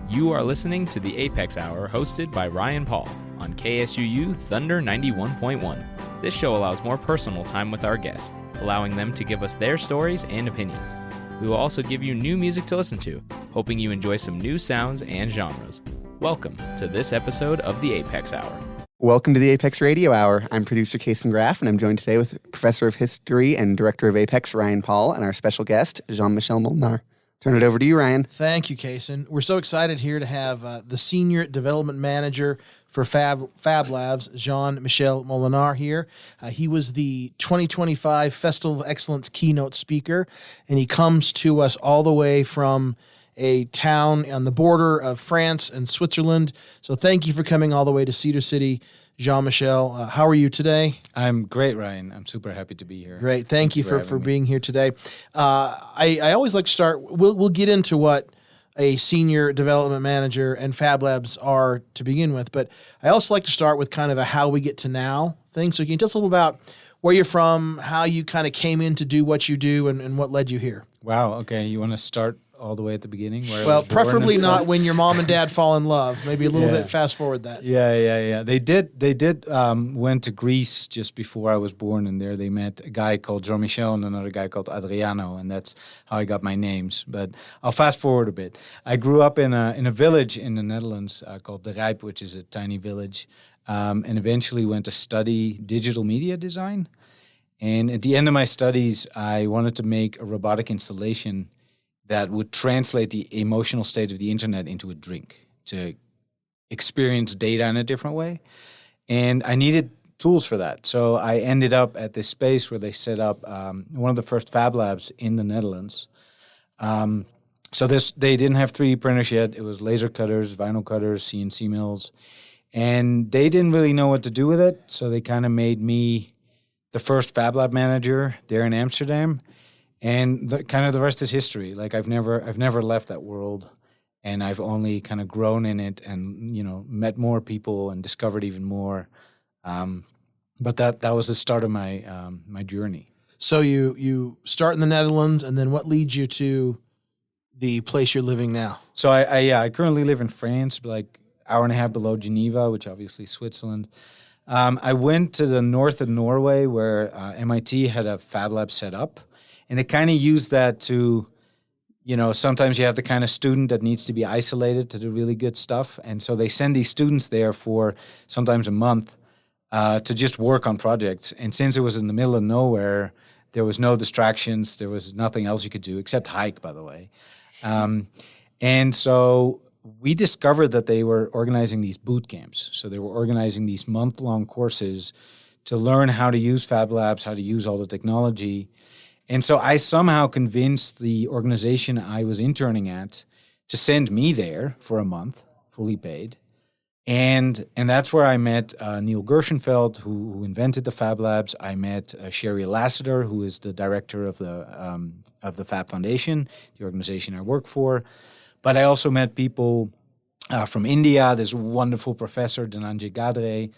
You are listening to the Apex Hour hosted by Ryan Paul on KSUU Thunder 91.1. This show allows more personal time with our guests, allowing them to give us their stories and opinions. We will also give you new music to listen to, hoping you enjoy some new sounds and genres. Welcome to this episode of the Apex Hour. Welcome to the Apex Radio Hour. I'm producer Kason Graff, and I'm joined today with Professor of History and Director of Apex, Ryan Paul, and our special guest, Jean-Michel Molenaar. Turn it over to you, Ryan. Thank you, Kason. We're so excited here to have the Senior Development Manager for Fab Labs, Jean-Michel Molenaar here. He was the 2025 Festival of Excellence keynote speaker, and he comes to us all the way from a town on the border of France and Switzerland. So thank you for coming all the way to Cedar City, Jean-Michel. How are you today? I'm great, Ryan. I'm super happy to be here. Great. Thank you for being here today. I always like to start, we'll get into what a senior development manager and Fab Labs are to begin with, but I also like to start with kind of a how we get to now thing. So can you tell us a little about where you're from, how you kind of came in to do what you do, and what led you here? Wow. Okay. You want to start all the way at the beginning? Well, preferably not when your mom and dad fall in love. Maybe a little bit fast forward that. Yeah. They did went to Greece just before I was born, and there they met a guy called Jean-Michel and another guy called Adriano, and that's how I got my names. But I'll fast forward a bit. I grew up in a village in the Netherlands called De Rijp, which is a tiny village, and eventually went to study digital media design. And at the end of my studies, I wanted to make a robotic installation that would translate the emotional state of the internet into a drink, to experience data in a different way. And I needed tools for that. So I ended up at this space where they set up one of the first Fab Labs in the Netherlands. They didn't have 3D printers yet. It was laser cutters, vinyl cutters, CNC mills. And they didn't really know what to do with it. So they kind of made me the first Fab Lab manager there in Amsterdam. And the rest is history. Like I've never left that world, and I've only kind of grown in it, and met more people and discovered even more. But that was the start of my my journey. So you start in the Netherlands, and then what leads you to the place you're living now? So I currently live in France, like hour and a half below Geneva, which obviously is Switzerland. I went to the north of Norway where MIT had a Fab Lab set up. And it kind of used that to, sometimes you have the kind of student that needs to be isolated to do really good stuff. And so they send these students there for sometimes a month to just work on projects. And since it was in the middle of nowhere, there was no distractions. There was nothing else you could do except hike, by the way. And so we discovered that they were organizing these boot camps. So they were organizing these month-long courses to learn how to use Fab Labs, how to use all the technology. And so I somehow convinced the organization I was interning at to send me there for a month, fully paid. And that's where I met Neil Gershenfeld, who invented the Fab Labs. I met Sherry Lassiter, who is the director of the Fab Foundation, the organization I work for. But I also met people from India. There's a wonderful professor, Dhananjay Gadre.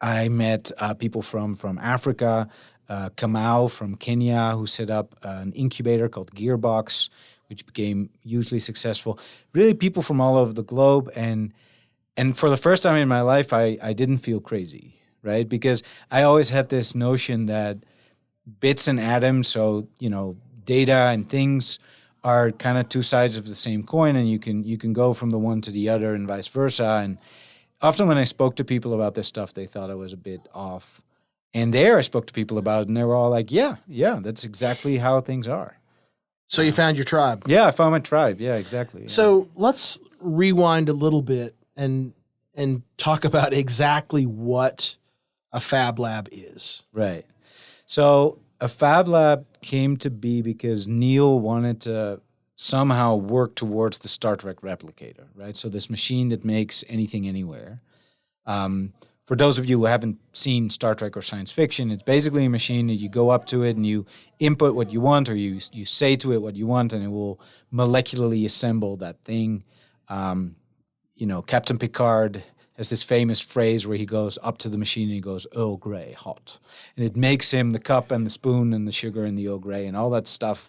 I met people from Africa. Kamau from Kenya, who set up an incubator called Gearbox, which became hugely successful. Really people from all over the globe. And for the first time in my life, I didn't feel crazy, right? Because I always had this notion that bits and atoms, so, data and things are kind of two sides of the same coin, and you can go from the one to the other and vice versa. And often when I spoke to people about this stuff, they thought I was a bit off. And there I spoke to people about it, and they were all like, yeah, that's exactly how things are. So you found your tribe. Yeah, I found my tribe. Yeah, exactly. Yeah. So let's rewind a little bit and talk about exactly what a Fab Lab is. Right. So a Fab Lab came to be because Neil wanted to somehow work towards the Star Trek replicator, right? So this machine that makes anything anywhere. For those of you who haven't seen Star Trek or science fiction, it's basically a machine that you go up to it and you input what you want, or you say to it what you want, and it will molecularly assemble that thing. Captain Picard has this famous phrase where he goes up to the machine and he goes, Earl Grey, hot. And it makes him the cup and the spoon and the sugar and the Earl Grey and all that stuff.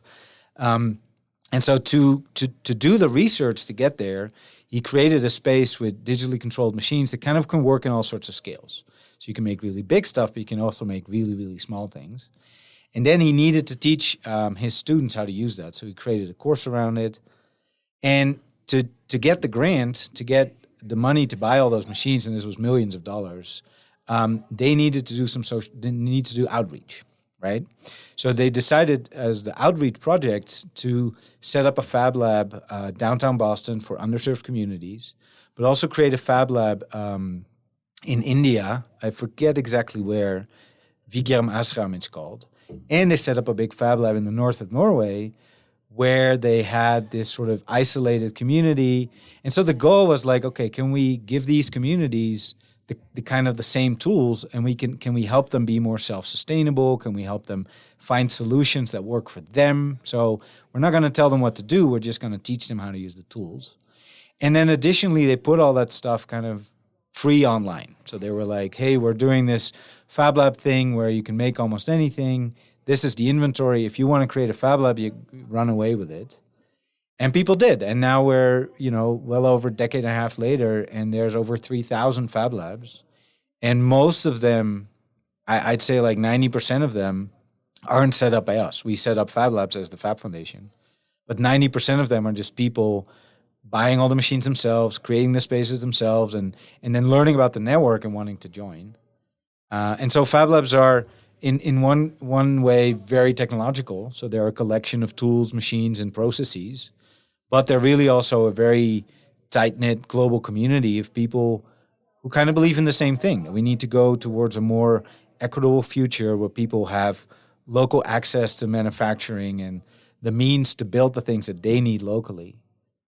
And so to do the research to get there, he created a space with digitally controlled machines that kind of can work in all sorts of scales. So you can make really big stuff, but you can also make really, really small things. And then he needed to teach his students how to use that. So he created a course around it. And to get the grant, to get the money to buy all those machines, and this was millions of dollars, they needed to do they need to do outreach, right? So they decided as the outreach project to set up a fab lab downtown Boston for underserved communities, but also create a fab lab in India. I forget exactly where, Vigram Ashram it's called. And they set up a big fab lab in the north of Norway where they had this sort of isolated community. And so the goal was like, okay, can we give these communities the kind of the same tools, and can we help them be more self-sustainable? Can we help them find solutions that work for them? So we're not going to tell them what to do. We're just going to teach them how to use the tools. And then additionally, they put all that stuff kind of free online. So they were like, hey, we're doing this Fab Lab thing where you can make almost anything. This is the inventory. If you want to create a Fab Lab, you run away with it. And people did. And now we're, well over a decade and a half later, and there's over 3,000 Fab Labs. And most of them, I'd say like 90% of them aren't set up by us. We set up Fab Labs as the Fab Foundation. But 90% of them are just people buying all the machines themselves, creating the spaces themselves, and then learning about the network and wanting to join. And so Fab Labs are, in one way, very technological. So they're a collection of tools, machines, and processes. But they're really also a very tight-knit global community of people who kind of believe in the same thing, that we need to go towards a more equitable future where people have local access to manufacturing and the means to build the things that they need locally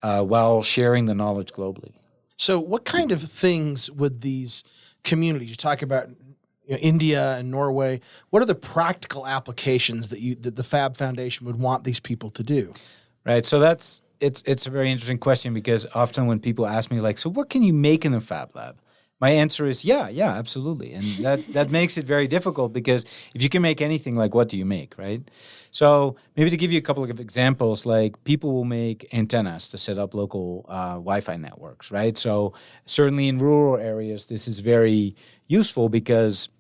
while sharing the knowledge globally. So what kind of things would these communities, you talk about India and Norway, what are the practical applications that the Fab Foundation would want these people to do? Right, so it's a very interesting question, because often when people ask me, like, so what can you make in the Fab Lab? My answer is, yeah, absolutely. And that makes it very difficult, because if you can make anything, like, what do you make, right? So maybe to give you a couple of examples, like, people will make antennas to set up local Wi-Fi networks, right? So certainly in rural areas, this is very useful because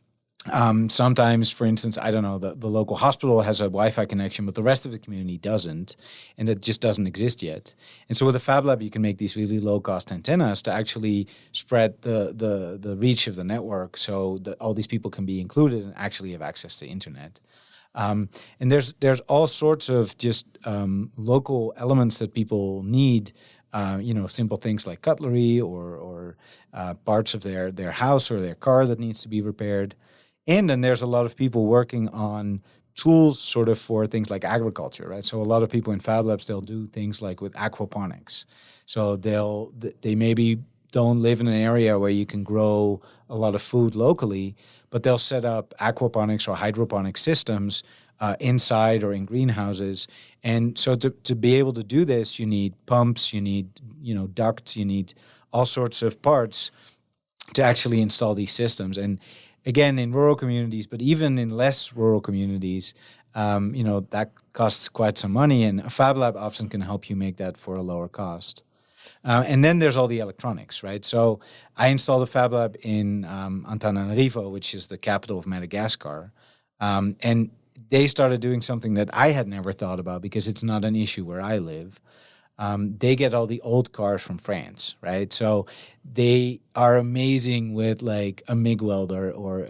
sometimes, for instance, I don't know, the local hospital has a Wi-Fi connection, but the rest of the community doesn't, and it just doesn't exist yet. And so with a Fab Lab, you can make these really low-cost antennas to actually spread the reach of the network, so that all these people can be included and actually have access to internet. And there's all sorts of just local elements that people need. Simple things like cutlery or parts of their house or their car that needs to be repaired. And then there's a lot of people working on tools sort of for things like agriculture, right? So a lot of people in Fab Labs, they'll do things like with aquaponics. So they maybe don't live in an area where you can grow a lot of food locally, but they'll set up aquaponics or hydroponic systems inside or in greenhouses. And so to be able to do this, you need pumps, you need ducts, you need all sorts of parts to actually install these systems. And again, in rural communities, but even in less rural communities, that costs quite some money, and a Fab Lab often can help you make that for a lower cost. And then there's all the electronics, right? So I installed a Fab Lab in Antananarivo, which is the capital of Madagascar, and they started doing something that I had never thought about because it's not an issue where I live. They get all the old cars from France, right? So they are amazing with like a MIG welder or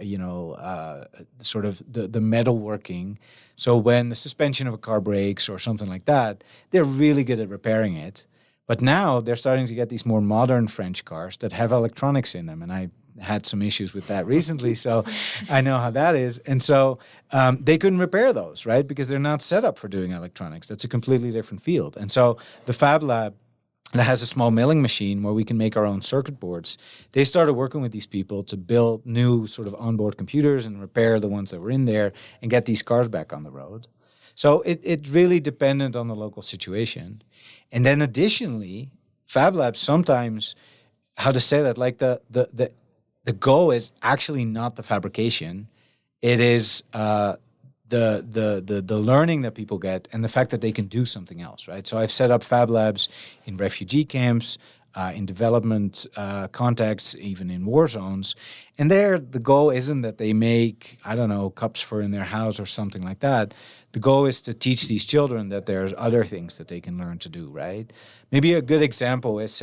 sort of the metalworking. So when the suspension of a car breaks or something like that, they're really good at repairing it. But now they're starting to get these more modern French cars that have electronics in them, and I had some issues with that recently, so I know how that is. And so they couldn't repair those, right? Because they're not set up for doing electronics. That's a completely different field. And so the Fab Lab that has a small milling machine where we can make our own circuit boards, they started working with these people to build new sort of onboard computers and repair the ones that were in there and get these cars back on the road. So it really depended on the local situation. And then additionally, Fab Labs sometimes, how to say that, like the goal is actually not the fabrication. It is the learning that people get and the fact that they can do something else, right? So I've set up Fab Labs in refugee camps, in development contexts, even in war zones. And there, the goal isn't that they make, I don't know, cups for in their house or something like that. The goal is to teach these children that there's other things that they can learn to do, right? Maybe a good example is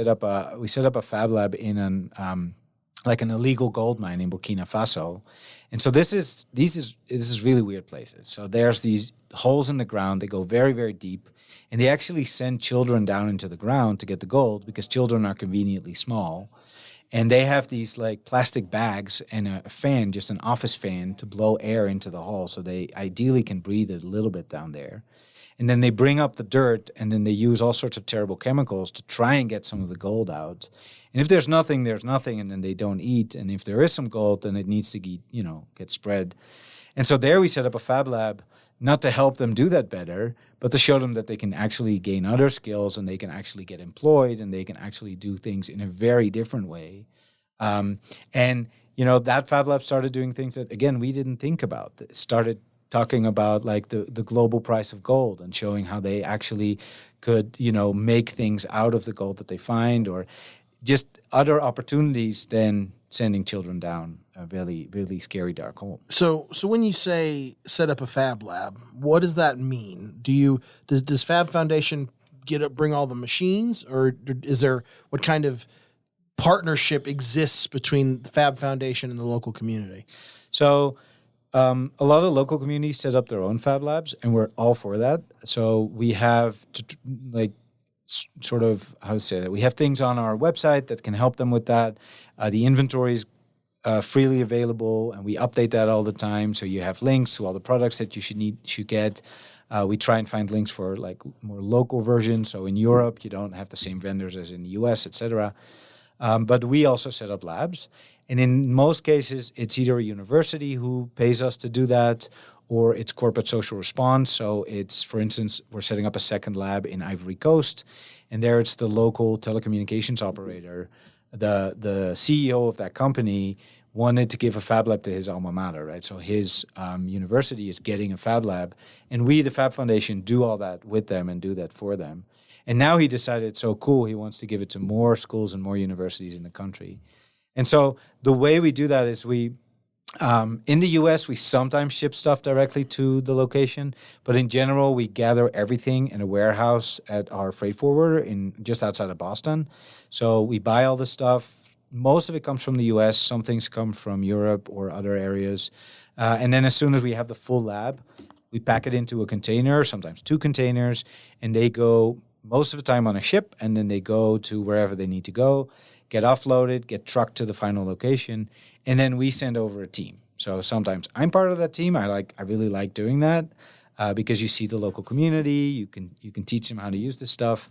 we set up a Fab Lab in an illegal gold mine in Burkina Faso. And so this is really weird places. So there's these holes in the ground. They go very, very deep. And they actually send children down into the ground to get the gold because children are conveniently small. And they have these like plastic bags and a fan, just an office fan, to blow air into the hole so they ideally can breathe a little bit down there. And then they bring up the dirt and then they use all sorts of terrible chemicals to try and get some of the gold out. And if there's nothing, there's nothing, and then they don't eat. And if there is some gold, then it needs to get spread. And so there we set up a Fab Lab, not to help them do that better, but to show them that they can actually gain other skills and they can actually get employed and they can actually do things in a very different way. That Fab Lab started doing things that, again, we didn't think about. It started talking about like the global price of gold and showing how they actually could, make things out of the gold that they find, or just other opportunities than sending children down a really, really scary dark hole. So when you say set up a Fab Lab, what does that mean? Does Fab Foundation bring all the machines, or is there what kind of partnership exists between the Fab Foundation and the local community? So a lot of local communities set up their own Fab Labs, and we're all for that. So we have we have things on our website that can help them with that. The inventory is freely available, and we update that all the time. So you have links to all the products that you should get. We try and find links for like more local versions. So in Europe, you don't have the same vendors as in the US, etc. But we also set up labs. And in most cases, it's either a university who pays us to do that, or it's corporate social response. So it's, for instance, we're setting up a second lab in Ivory Coast, and there it's the local telecommunications operator. The CEO of that company wanted to give a Fab Lab to his alma mater, right? So his university is getting a Fab Lab, and we, the Fab Foundation, do all that with them and do that for them. And now he decided it's so cool, he wants to give it to more schools and more universities in the country. And so the way we do that is in the U.S., we sometimes ship stuff directly to the location, but in general, we gather everything in a warehouse at our freight forwarder just outside of Boston. So we buy all the stuff. Most of it comes from the U.S. Some things come from Europe or other areas. And then as soon as we have the full lab, we pack it into a container, sometimes 2 containers, and they go most of the time on a ship, and then they go to wherever they need to go, get offloaded, get trucked to the final location, and then we send over a team. So sometimes I'm part of that team. I really like doing that because you see the local community. You can teach them how to use this stuff.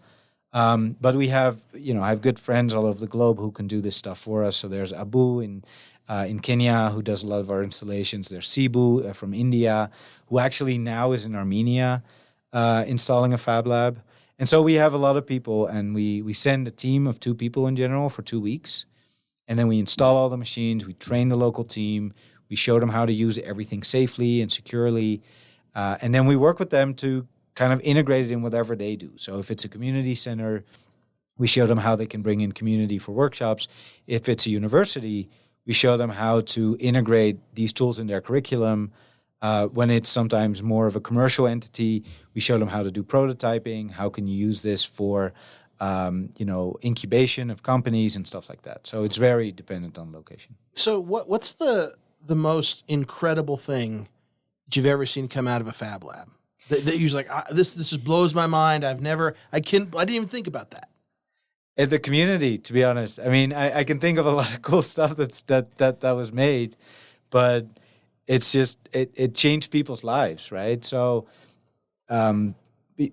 But we have, I have good friends all over the globe who can do this stuff for us. So there's Abu in Kenya who does a lot of our installations. There's Sibu from India, who actually now is in Armenia installing a Fab Lab. And so we have a lot of people, and we send a team of 2 people in general for 2 weeks. And then we install all the machines. We train the local team. We show them how to use everything safely and securely. And then we work with them to kind of integrate it in whatever they do. So if it's a community center, we show them how they can bring in community for workshops. If it's a university, we show them how to integrate these tools in their curriculum. When it's sometimes more of a commercial entity, we show them how to do prototyping. How can you use this for, incubation of companies and stuff like that. So it's very dependent on location. So what's the most incredible thing that you've ever seen come out of a Fab Lab? That you're like, this just blows my mind. I didn't even think about that. In the community, to be honest. I mean, I can think of a lot of cool stuff that was made, but it's just it changed people's lives, right? So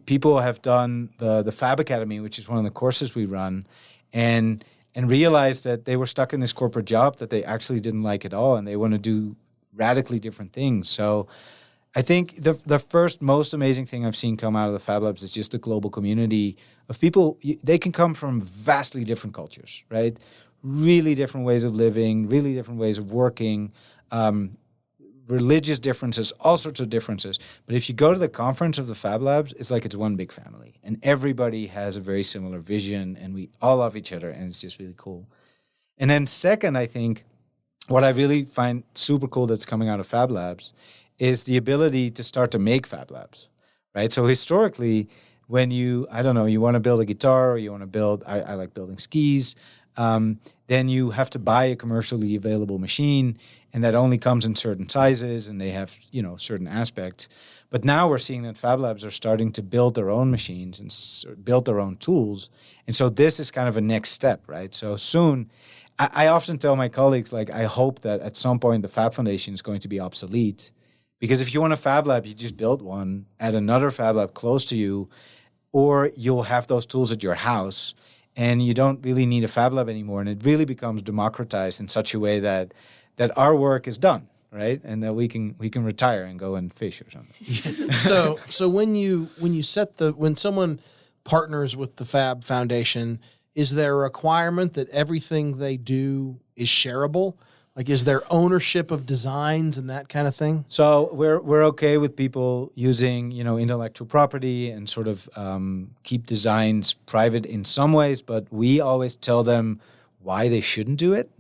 people have done the Fab Academy, which is one of the courses we run, and realized that they were stuck in this corporate job that they actually didn't like at all, and they want to do radically different things. So I think the first most amazing thing I've seen come out of the Fab Labs is just the global community of people. They can come from vastly different cultures, right? Really different ways of living, really different ways of working, religious differences, all sorts of differences. But if you go to the conference of the Fab Labs, it's like it's one big family. And everybody has a very similar vision, and we all love each other, and it's just really cool. And then second, I think, what I really find super cool that's coming out of Fab Labs is the ability to start to make Fab Labs, right? So historically, when you want to build a guitar, or you want to build, I like building skis, then you have to buy a commercially available machine, and that only comes in certain sizes, and they have, certain aspects. But now we're seeing that Fab Labs are starting to build their own machines and build their own tools. And so this is kind of a next step, right? So soon, I often tell my colleagues, like, I hope that at some point the Fab Foundation is going to be obsolete. Because if you want a Fab Lab, you just build one at another Fab Lab close to you, or you'll have those tools at your house, and you don't really need a Fab Lab anymore. And it really becomes democratized in such a way that our work is done, right? And that we can retire and go and fish or something. So when someone partners with the Fab Foundation, is there a requirement that everything they do is shareable? Like, is there ownership of designs and that kind of thing? So we're okay with people using, intellectual property and sort of keep designs private in some ways, but we always tell them why they shouldn't do it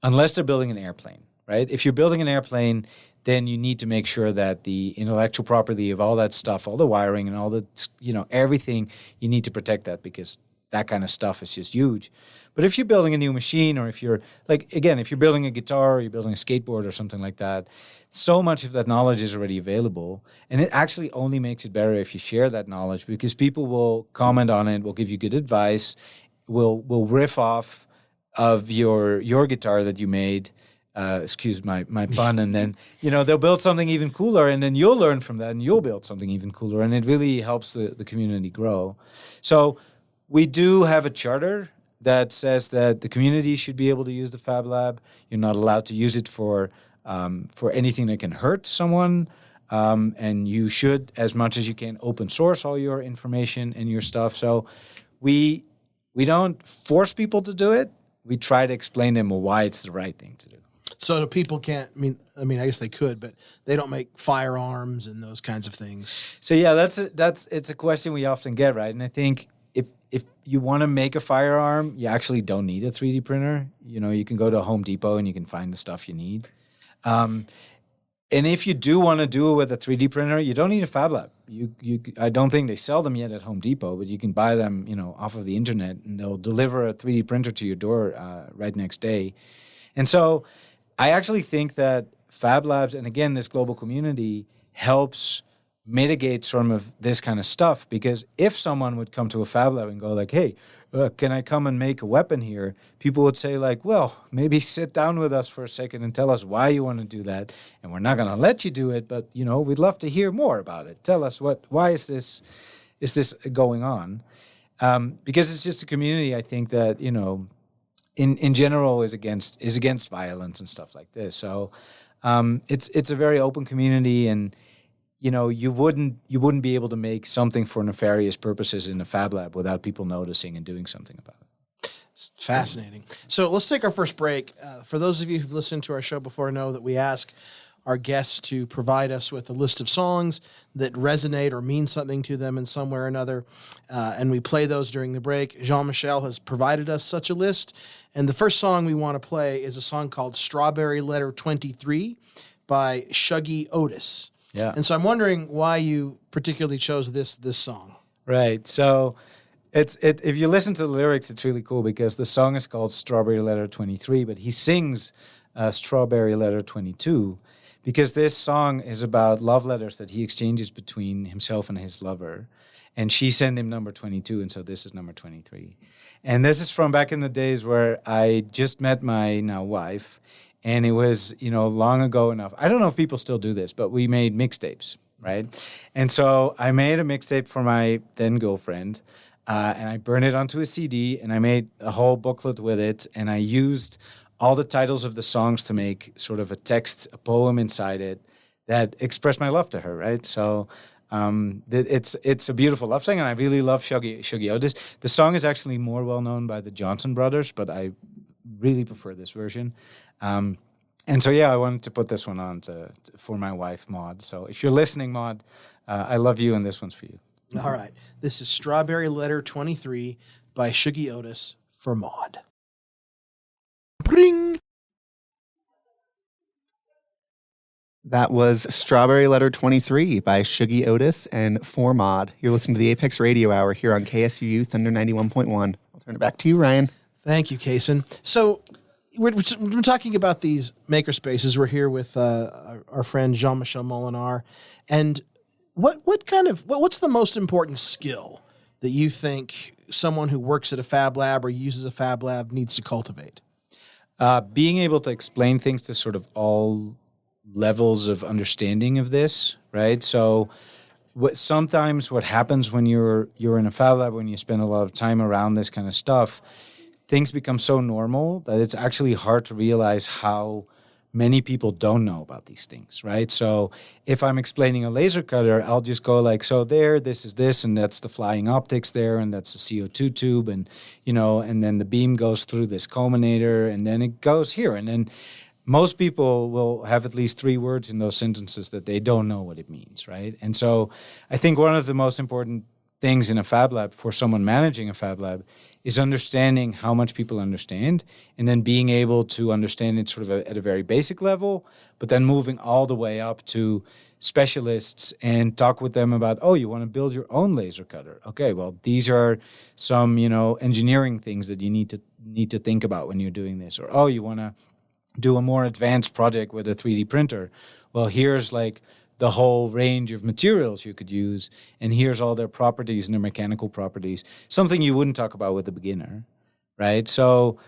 unless they're building an airplane, right? If you're building an airplane, then you need to make sure that the intellectual property of all that stuff, all the wiring and all the, everything, you need to protect that, because that kind of stuff is just huge. But if you're building a new machine, or if you're, if you're building a guitar, or you're building a skateboard or something like that, so much of that knowledge is already available. And it actually only makes it better if you share that knowledge, because people will comment on it, will give you good advice, will riff off of your guitar that you made, excuse my pun, and then, they'll build something even cooler, and then you'll learn from that, and you'll build something even cooler, and it really helps the community grow. So we do have a charter that says that the community should be able to use the Fab Lab. You're not allowed to use it for anything that can hurt someone, and you should, as much as you can, open source all your information and your stuff. So we don't force people to do it. We try to explain them why it's the right thing to do. So the people can't. I guess they could, but they don't make firearms and those kinds of things. So yeah, it's a question we often get, right? And I think if you want to make a firearm, you actually don't need a 3D printer. You can go to Home Depot and you can find the stuff you need. And if you do want to do it with a 3D printer, you don't need a Fab Lab. I don't think they sell them yet at Home Depot, but you can buy them, off of the internet, and they'll deliver a 3D printer to your door right next day. And so I actually think that Fab Labs, and again, this global community, helps mitigate some of this kind of stuff, because if someone would come to a Fab Lab and go like, hey, can I come and make a weapon here? People would say like, well, maybe sit down with us for a second and tell us why you want to do that. And we're not going to let you do it, but, we'd love to hear more about it. Tell us why is this going on? Because it's just a community, I think, that, in general is against violence and stuff like this. So it's a very open community, and you wouldn't be able to make something for nefarious purposes in a Fab Lab without people noticing and doing something about it. It's fascinating. So let's take our first break. For those of you who've listened to our show before, know that we ask our guests to provide us with a list of songs that resonate or mean something to them in some way or another, and we play those during the break. Jean-Michel has provided us such a list, and the first song we want to play is a song called Strawberry Letter 23 by Shuggy Otis. Yeah. And so I'm wondering why you particularly chose this song. Right. So if you listen to the lyrics, it's really cool, because the song is called Strawberry Letter 23, but he sings Strawberry Letter 22, because this song is about love letters that he exchanges between himself and his lover. And she sent him number 22, and so this is number 23. And this is from back in the days where I just met my now wife. And it was, long ago enough. I don't know if people still do this, but we made mixtapes, right? And so I made a mixtape for my then girlfriend, and I burned it onto a CD, and I made a whole booklet with it, and I used all the titles of the songs to make sort of a poem inside it that expressed my love to her, right? So it's a beautiful love song, and I really love Shuggy Otis. The song is actually more well known by the Johnson Brothers, but I really prefer this version. And so, yeah, I wanted to put this one on for my wife, Maud. So if you're listening, Maud, I love you, and this one's for you. All right. This is Strawberry Letter 23 by Shuggy Otis for Maud. Bring. That was Strawberry Letter 23 by Shuggy Otis and For Mod. You're listening to the Apex Radio Hour here on KSUU Thunder 91.1. I'll turn it back to you, Ryan. Thank you, Kaysen. So we're talking about these maker spaces. We're here with our friend Jean-Michel Molenaar. And what's the most important skill that you think someone who works at a fab lab or uses a fab lab needs to cultivate? Being able to explain things to sort of all levels of understanding of this, right? So sometimes what happens when you're in a fab lab, when you spend a lot of time around this kind of stuff, things become so normal that it's actually hard to realize how many people don't know about these things, right? So if I'm explaining a laser cutter, I'll just go like, so there, this is this, and that's the flying optics there, and that's the CO2 tube, and, and then the beam goes through this culminator, and then it goes here. And then most people will have at least 3 words in those sentences that they don't know what it means, right? And so I think one of the most important things in a fab lab for someone managing a fab lab is understanding how much people understand and then being able to understand it sort of at a very basic level, but then moving all the way up to specialists and talk with them about, oh, you want to build your own laser cutter. Okay, well, these are some, engineering things that you need to think about when you're doing this. Or, oh, you want to do a more advanced project with a 3D printer. Well, here's like the whole range of materials you could use, and here's all their properties and their mechanical properties, something you wouldn't talk about with a beginner, right? So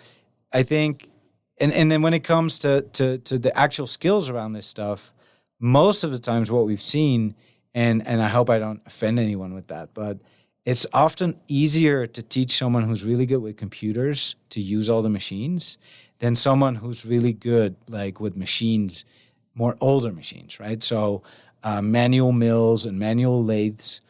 I think, and then when it comes to the actual skills around this stuff, most of the times what we've seen, and I hope I don't offend anyone with that, but it's often easier to teach someone who's really good with computers to use all the machines than someone who's really good like with machines, more older machines, right? So manual mills and manual lathes,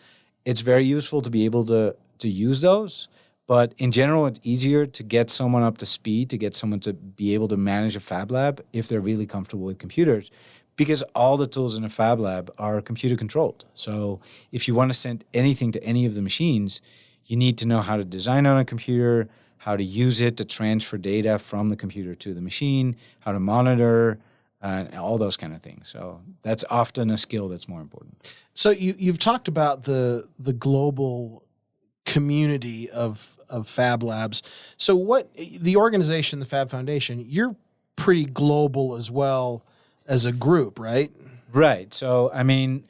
it's very useful to be able to use those. But in general, it's easier to get someone up to speed, to get someone to be able to manage a fab lab if they're really comfortable with computers, because all the tools in a fab lab are computer controlled. So if you want to send anything to any of the machines, you need to know how to design on a computer, how to use it to transfer data from the computer to the machine, how to monitor, all those kind of things. So that's often a skill that's more important. So you've talked about the global community of fab labs. So what the organization, the Fab Foundation, you're pretty global as well as a group, right? Right. So I mean,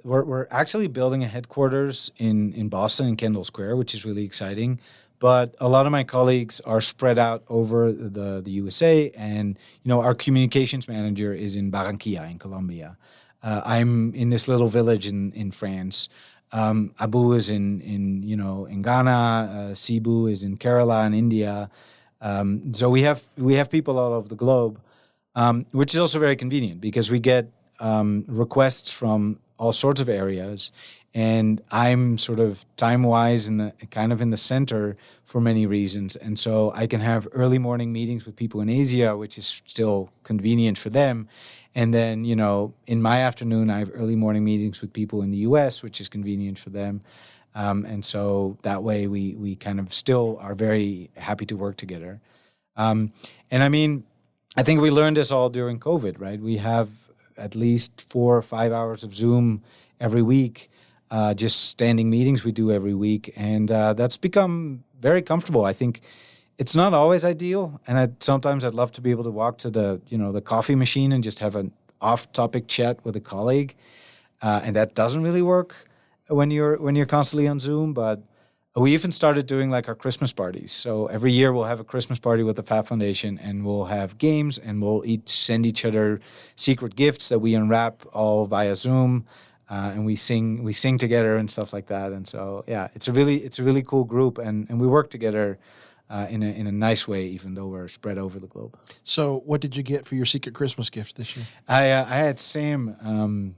we're actually building a headquarters in Boston in Kendall Square, which is really exciting. But a lot of my colleagues are spread out over the USA, and our communications manager is in Barranquilla in Colombia. I'm in this little village in France. Abu is in Ghana. Cebu is in Kerala in India. So we have people all over the globe, which is also very convenient because we get requests from all sorts of areas. And I'm sort of time-wise in the center for many reasons. And so I can have early morning meetings with people in Asia, which is still convenient for them. And then, in my afternoon, I have early morning meetings with people in the US, which is convenient for them. And so that way we kind of still are very happy to work together. And I mean, I think we learned this all during COVID, right? We have at least 4 or 5 hours of Zoom every week. Just standing meetings we do every week, and that's become very comfortable. I think it's not always ideal, and sometimes I'd love to be able to walk to the coffee machine and just have an off-topic chat with a colleague, and that doesn't really work when you're constantly on Zoom. But we even started doing like our Christmas parties. So every year we'll have a Christmas party with the Fab Foundation, and we'll have games, and we'll send each other secret gifts that we unwrap all via Zoom. And we sing together and stuff like that. And so, yeah, it's a really cool group, and we work together in a nice way, even though we're spread over the globe. So what did you get for your secret Christmas gift this year? I had Sam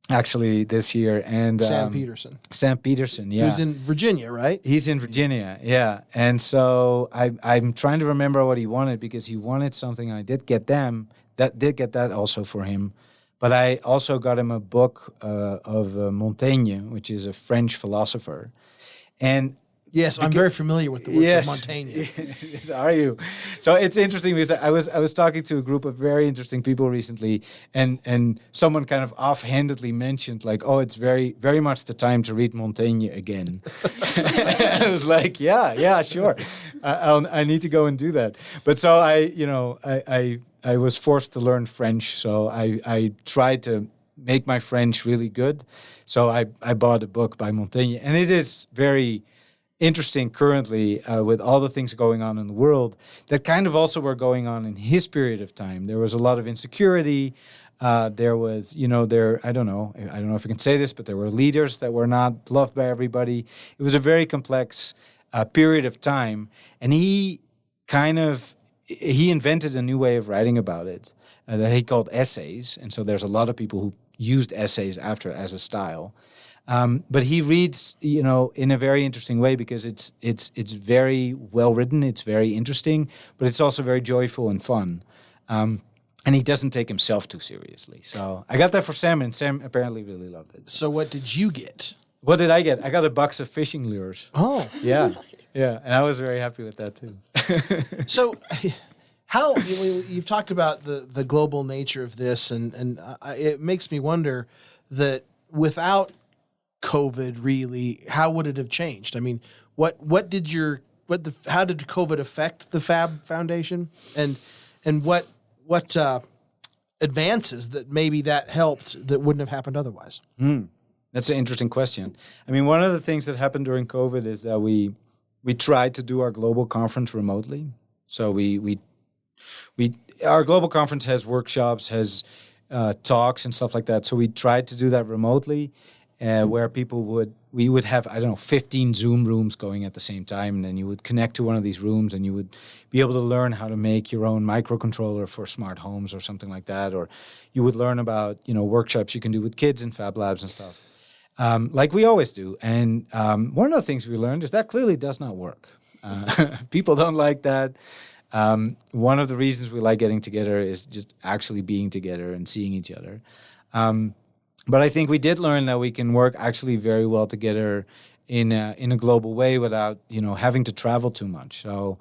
actually this year, and Sam Peterson. Sam Peterson, yeah. Who's in Virginia, right? He's in Virginia, yeah. And so I'm trying to remember what he wanted, because he wanted something, and I did get that did get that also for him. But I also got him a book of Montaigne, which is a French philosopher. And yes, I'm very familiar with the works of Montaigne. Yes, are you? So it's interesting because I was talking to a group of very interesting people recently, and someone kind of offhandedly mentioned like, oh, it's very very much the time to read Montaigne again. I was like, yeah, sure, I need to go and do that. But so I was forced to learn French, so I tried to make my French really good. So I bought a book by Montaigne, and it is very interesting currently with all the things going on in the world that kind of also were going on in his period of time. There was a lot of insecurity. There was, I don't know if I can say this, but there were leaders that were not loved by everybody. It was a very complex period of time, and he invented a new way of writing about it that he called essays. And so there's a lot of people who used essays after as a style. But he reads, in a very interesting way because it's very well written, it's very interesting, but it's also very joyful and fun. And he doesn't take himself too seriously. So I got that for Sam, and Sam apparently really loved it. So what did you get? What did I get? I got a box of fishing lures. Oh. Yeah. Yeah, and I was very happy with that too. So, how you've talked about the global nature of this, and it makes me wonder that without COVID, really, how would it have changed? I mean, how did COVID affect the Fab Foundation, and what advances that maybe that helped that wouldn't have happened otherwise? That's an interesting question. I mean, one of the things that happened during COVID is that we tried to do our global conference remotely. So our global conference has workshops, has talks and stuff like that. So we tried to do that remotely, where we would have, 15 Zoom rooms going at the same time, and then you would connect to one of these rooms, and you would be able to learn how to make your own microcontroller for smart homes or something like that, or you would learn about workshops you can do with kids in Fab Labs and stuff. Like we always do. And one of the things we learned is that clearly does not work. People don't like that. One of the reasons we like getting together is just actually being together and seeing each other. But I think we did learn that we can work actually very well together in a global way without having to travel too much. So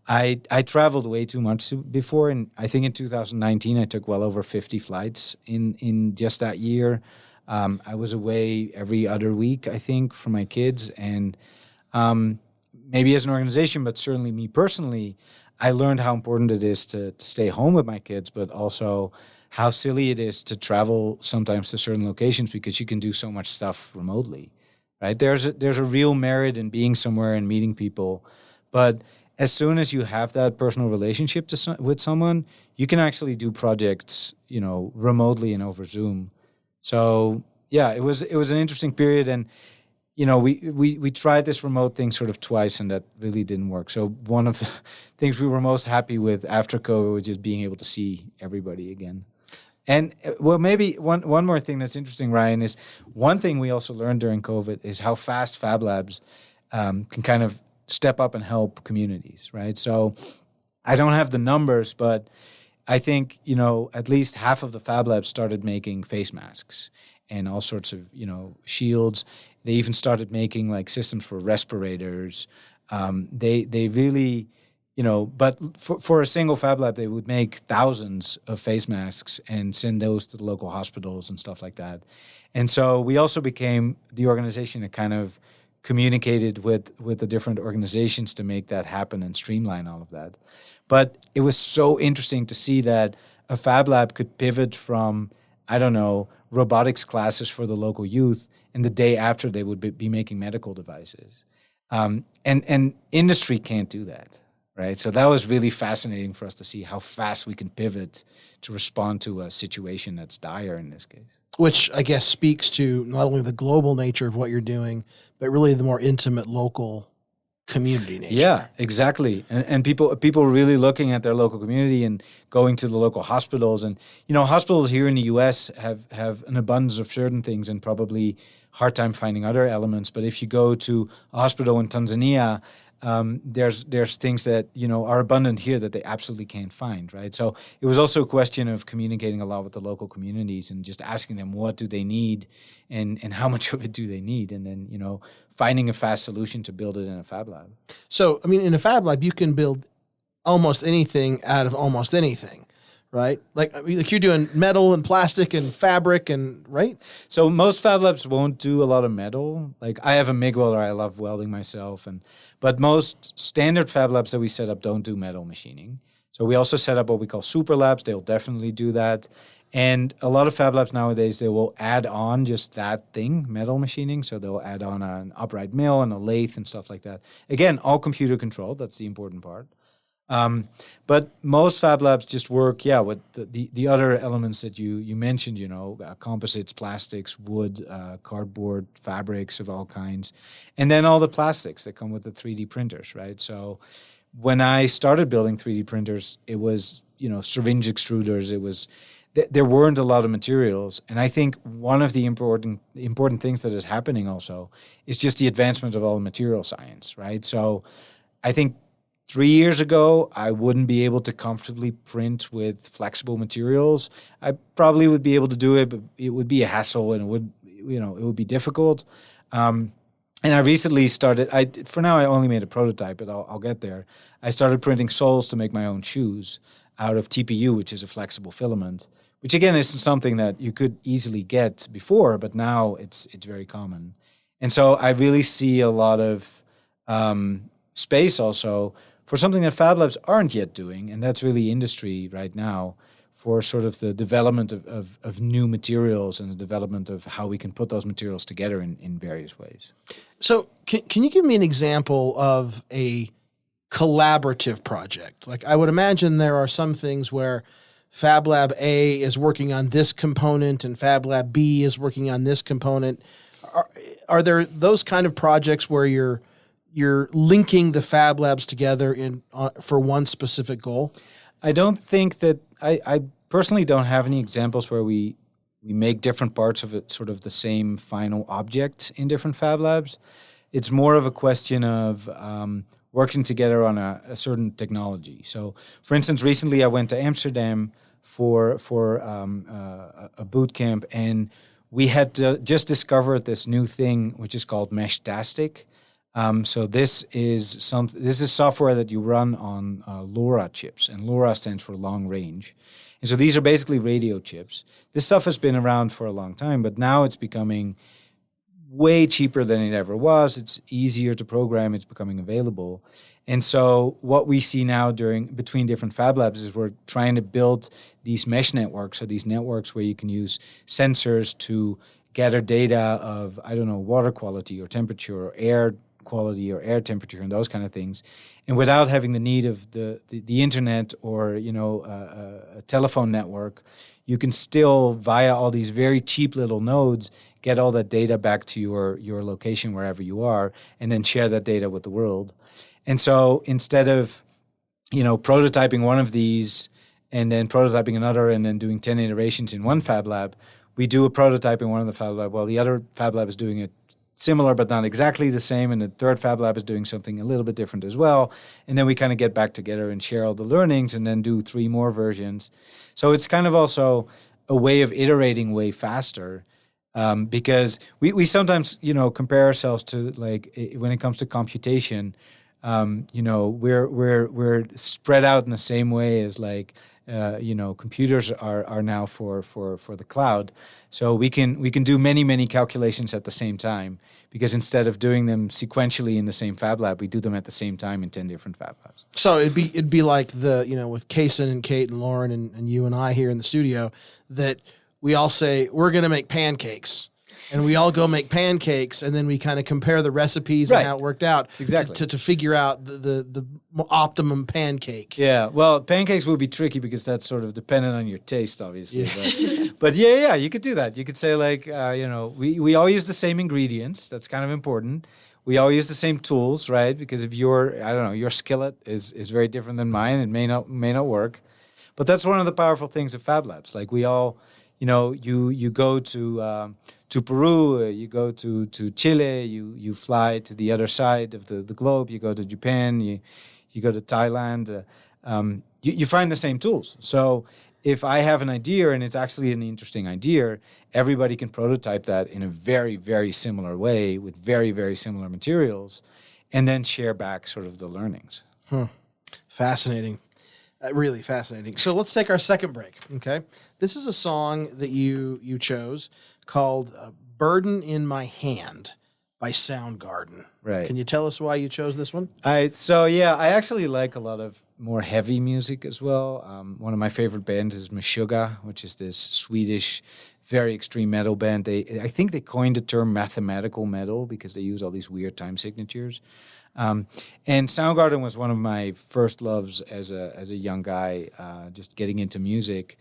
I traveled way too much before, and I think in 2019 I took well over 50 flights in just that year. I was away every other week, I think, for my kids. And maybe as an organization, but certainly me personally, I learned how important it is to stay home with my kids, but also how silly it is to travel sometimes to certain locations because you can do so much stuff remotely, right? There's a real merit in being somewhere and meeting people. But as soon as you have that personal relationship with someone, you can actually do projects, remotely and over Zoom. So yeah, it was an interesting period, and we tried this remote thing sort of twice, and that really didn't work. So one of the things we were most happy with after COVID was just being able to see everybody again. And well, maybe one more thing that's interesting, Ryan, is one thing we also learned during COVID is how fast Fab Labs can kind of step up and help communities, right? So I don't have the numbers, but I think, at least half of the Fab Labs started making face masks and all sorts of, shields. They even started making like systems for respirators. They really, but for a single Fab Lab, they would make thousands of face masks and send those to the local hospitals and stuff like that. And so we also became the organization that kind of communicated with the different organizations to make that happen and streamline all of that. But it was so interesting to see that a Fab Lab could pivot from, robotics classes for the local youth, and the day after they would be making medical devices. And industry can't do that, right? So that was really fascinating for us to see how fast we can pivot to respond to a situation that's dire in this case. Which I guess speaks to not only the global nature of what you're doing, but really the more intimate local community nature. Yeah, exactly. And people really looking at their local community and going to the local hospitals. And, hospitals here in the U.S. have an abundance of certain things and probably hard time finding other elements. But if you go to a hospital in Tanzania, there's things that are abundant here that they absolutely can't find, right? So it was also a question of communicating a lot with the local communities and just asking them what do they need and how much of it do they need, and then finding a fast solution to build it in a fab lab. So, I mean, in a fab lab, you can build almost anything out of almost anything, right? Like you're doing metal and plastic and fabric and, right? So most fab labs won't do a lot of metal. Like I have a MIG welder, I love welding myself, but most standard fab labs that we set up don't do metal machining. So we also set up what we call super labs. They'll definitely do that. And a lot of fab labs nowadays, they will add on just that thing, metal machining. So they'll add on an upright mill and a lathe and stuff like that. Again, all computer controlled. That's the important part. But most fab labs just work, with the other elements that you mentioned, composites, plastics, wood, cardboard, fabrics of all kinds, and then all the plastics that come with the 3D printers, right? So when I started building 3D printers, it was, syringe extruders, it was... There weren't a lot of materials. And I think one of the important things that is happening also is just the advancement of all the material science, right? So I think 3 years ago, I wouldn't be able to comfortably print with flexible materials. I probably would be able to do it, but it would be a hassle and it would be difficult. And I recently started, for now I only made a prototype, but I'll get there. I started printing soles to make my own shoes out of TPU, which is a flexible filament, which again isn't something that you could easily get before, but now it's very common. And so I really see a lot of space also for something that fab labs aren't yet doing, and that's really industry right now, for sort of the development of new materials and the development of how we can put those materials together in various ways. So can you give me an example of a collaborative project? Like I would imagine there are some things where Fab Lab A is working on this component and Fab Lab B is working on this component. Are there those kind of projects where you're linking the Fab Labs together for one specific goal? I don't think that I personally don't have any examples where we make different parts of it sort of the same final object in different Fab Labs. It's more of a question of working together on a certain technology. So, for instance, recently I went to Amsterdam for a boot camp, and we had just discovered this new thing which is called Meshtastic. So this is software that you run on LoRa chips, and LoRa stands for long range. And so these are basically radio chips. This stuff has been around for a long time, but now it's becoming way cheaper than it ever was. It's easier to program. It's becoming available. And so what we see now between different fab labs is we're trying to build these mesh networks, so these networks where you can use sensors to gather data of, water quality or temperature or air quality or air temperature and those kind of things. And without having the need of the internet or, a telephone network, you can still, via all these very cheap little nodes, get all that data back to your location wherever you are, and then share that data with the world. And so instead of, prototyping one of these and then prototyping another and then doing 10 iterations in one fab lab, we do a prototype in one of the fab lab while the other fab lab is doing it similar but not exactly the same, and the third fab lab is doing something a little bit different as well. And then we kind of get back together and share all the learnings and then do 3 more versions. So it's kind of also a way of iterating way faster. Because we sometimes, compare ourselves to, like, when it comes to computation, we're spread out in the same way as, like, computers are now for the cloud. So we can do many calculations at the same time, because instead of doing them sequentially in the same fab lab, we do them at the same time in 10 different fab labs. So it'd be like with Kason and Kate and Lauren and you and I here in the studio, that we all say we're going to make pancakes, and we all go make pancakes, and then we kind of compare the recipes and how it worked out to figure out the optimum pancake. Yeah, well, pancakes would be tricky because that's sort of dependent on your taste, obviously. Yeah. But yeah, you could do that. You could say, like, we all use the same ingredients. That's kind of important. We all use the same tools, right? Because if your skillet is very different than mine, it may not work. But that's one of the powerful things of Fab Labs. Like, we all, you go to to Peru, you go to Chile, you fly to the other side of the globe, you go to Japan, you go to Thailand, you find the same tools. So if I have an idea and it's actually an interesting idea, everybody can prototype that in a very, very similar way with very, very similar materials and then share back sort of the learnings. Fascinating. Really fascinating. So let's take our second break, okay? This is a song that you chose called Burden in My Hand by Soundgarden. Right. Can you tell us why you chose this one? I actually like a lot of more heavy music as well. One of my favorite bands is Meshuggah, which is this Swedish, very extreme metal band. I think they coined the term mathematical metal because they use all these weird time signatures. And Soundgarden was one of my first loves as a young guy, just getting into music.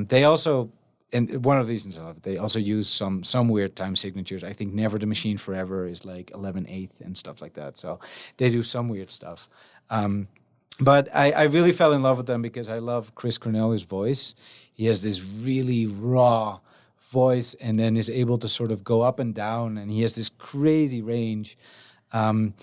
They also, and one of the reasons I love it, they also use some weird time signatures. I think Never the Machine Forever is like 11/8 and stuff like that. So they do some weird stuff. But I really fell in love with them because I love Chris Cornell's voice. He has this really raw voice and then is able to sort of go up and down, and he has this crazy range. And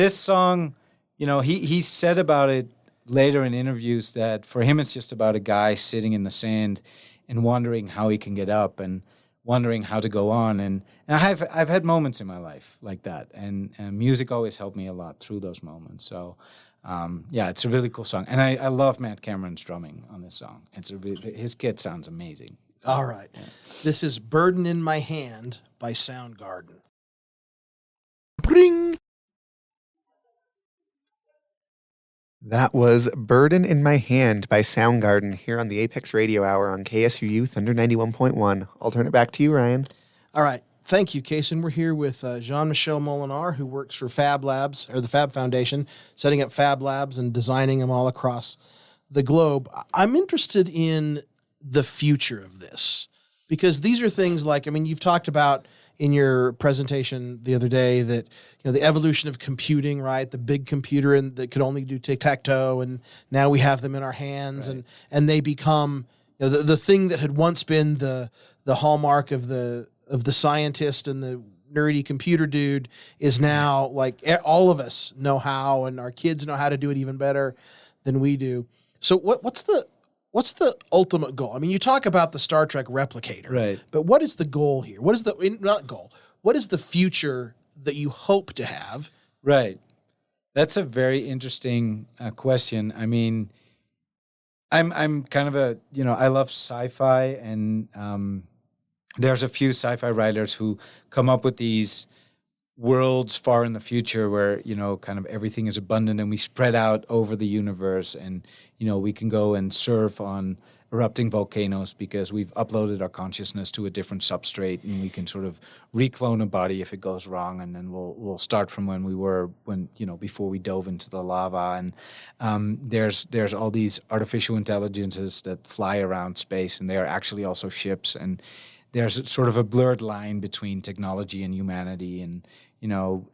this song, he said about it later in interviews that for him it's just about a guy sitting in the sand and wondering how he can get up and wondering how to go on. And I've had moments in my life like that, and music always helped me a lot through those moments. So it's a really cool song, and I love Matt Cameron's drumming on this song. His kit sounds amazing. All right, This is "Burden in My Hand" by Soundgarden. Bring. That was Burden in My Hand by Soundgarden here on the Apex Radio Hour on KSUU Thunder 91.1. I'll turn it back to you, Ryan. All right. Thank you, Kason. We're here with Jean-Michel Molenaar, who works for Fab Labs, or the Fab Foundation, setting up Fab Labs and designing them all across the globe. I'm interested in the future of this because these are things like, you've talked about in your presentation the other day that, the evolution of computing, right? The big computer that could only do tic-tac-toe, and now we have them in our hands, right. and they become, the thing that had once been the hallmark of the scientist and the nerdy computer dude is now like all of us know how, and our kids know how to do it even better than we do. So what's the ultimate goal? You talk about the Star Trek replicator, right? But what is the goal here? What is What is the future that you hope to have? Right. That's a very interesting question. I'm kind of I love sci-fi, and there's a few sci-fi writers who come up with these worlds far in the future where, kind of everything is abundant and we spread out over the universe, and, we can go and surf on erupting volcanoes because we've uploaded our consciousness to a different substrate, and we can sort of reclone a body if it goes wrong, and then we'll start from when we were before we dove into the lava. And there's all these artificial intelligences that fly around space, and they are actually also ships, and there's sort of a blurred line between technology and humanity, and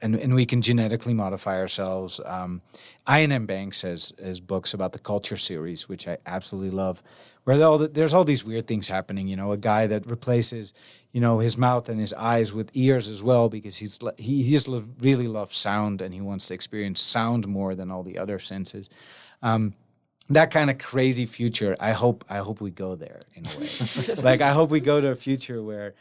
and we can genetically modify ourselves. Ian M. Banks has books about the Culture series, which I absolutely love, where there's all these weird things happening. A guy that replaces, his mouth and his eyes with ears as well, because he just really loves sound, and he wants to experience sound more than all the other senses. That kind of crazy future, I hope we go there in a way. Like, I hope we go to a future where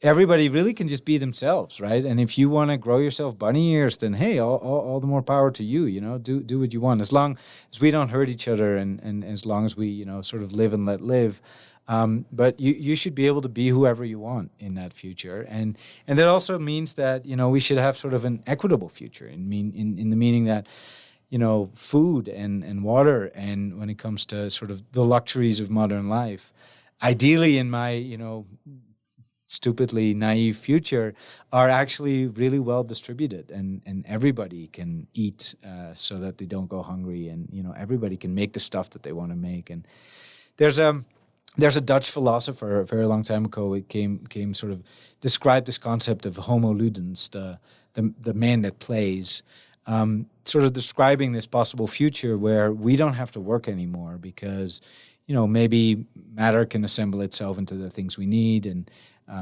everybody really can just be themselves, right? And if you want to grow yourself bunny ears, then hey, all the more power to you. Do what you want, as long as we don't hurt each other, and as long as we sort of live and let live. But you should be able to be whoever you want in that future, and that also means that we should have sort of an equitable future. In the meaning that food and water, and when it comes to sort of the luxuries of modern life, ideally in my stupidly naive future, are actually really well distributed, and everybody can eat so that they don't go hungry, and everybody can make the stuff that they want to make. And there's a Dutch philosopher a very long time ago who came sort of described this concept of homo ludens, the man that plays, sort of describing this possible future where we don't have to work anymore because maybe matter can assemble itself into the things we need, and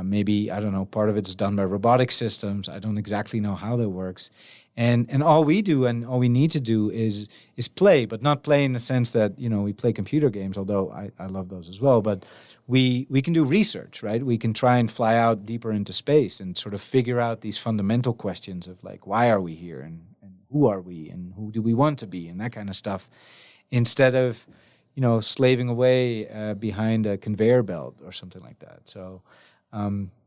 Maybe, I don't know, part of it's done by robotic systems. I don't exactly know how that works. And all we do and all we need to do is play, but not play in the sense that, we play computer games, although I love those as well. But we can do research, right? We can try and fly out deeper into space and sort of figure out these fundamental questions of like, why are we here and who are we and who do we want to be and that kind of stuff, instead of, slaving away behind a conveyor belt or something like that. So,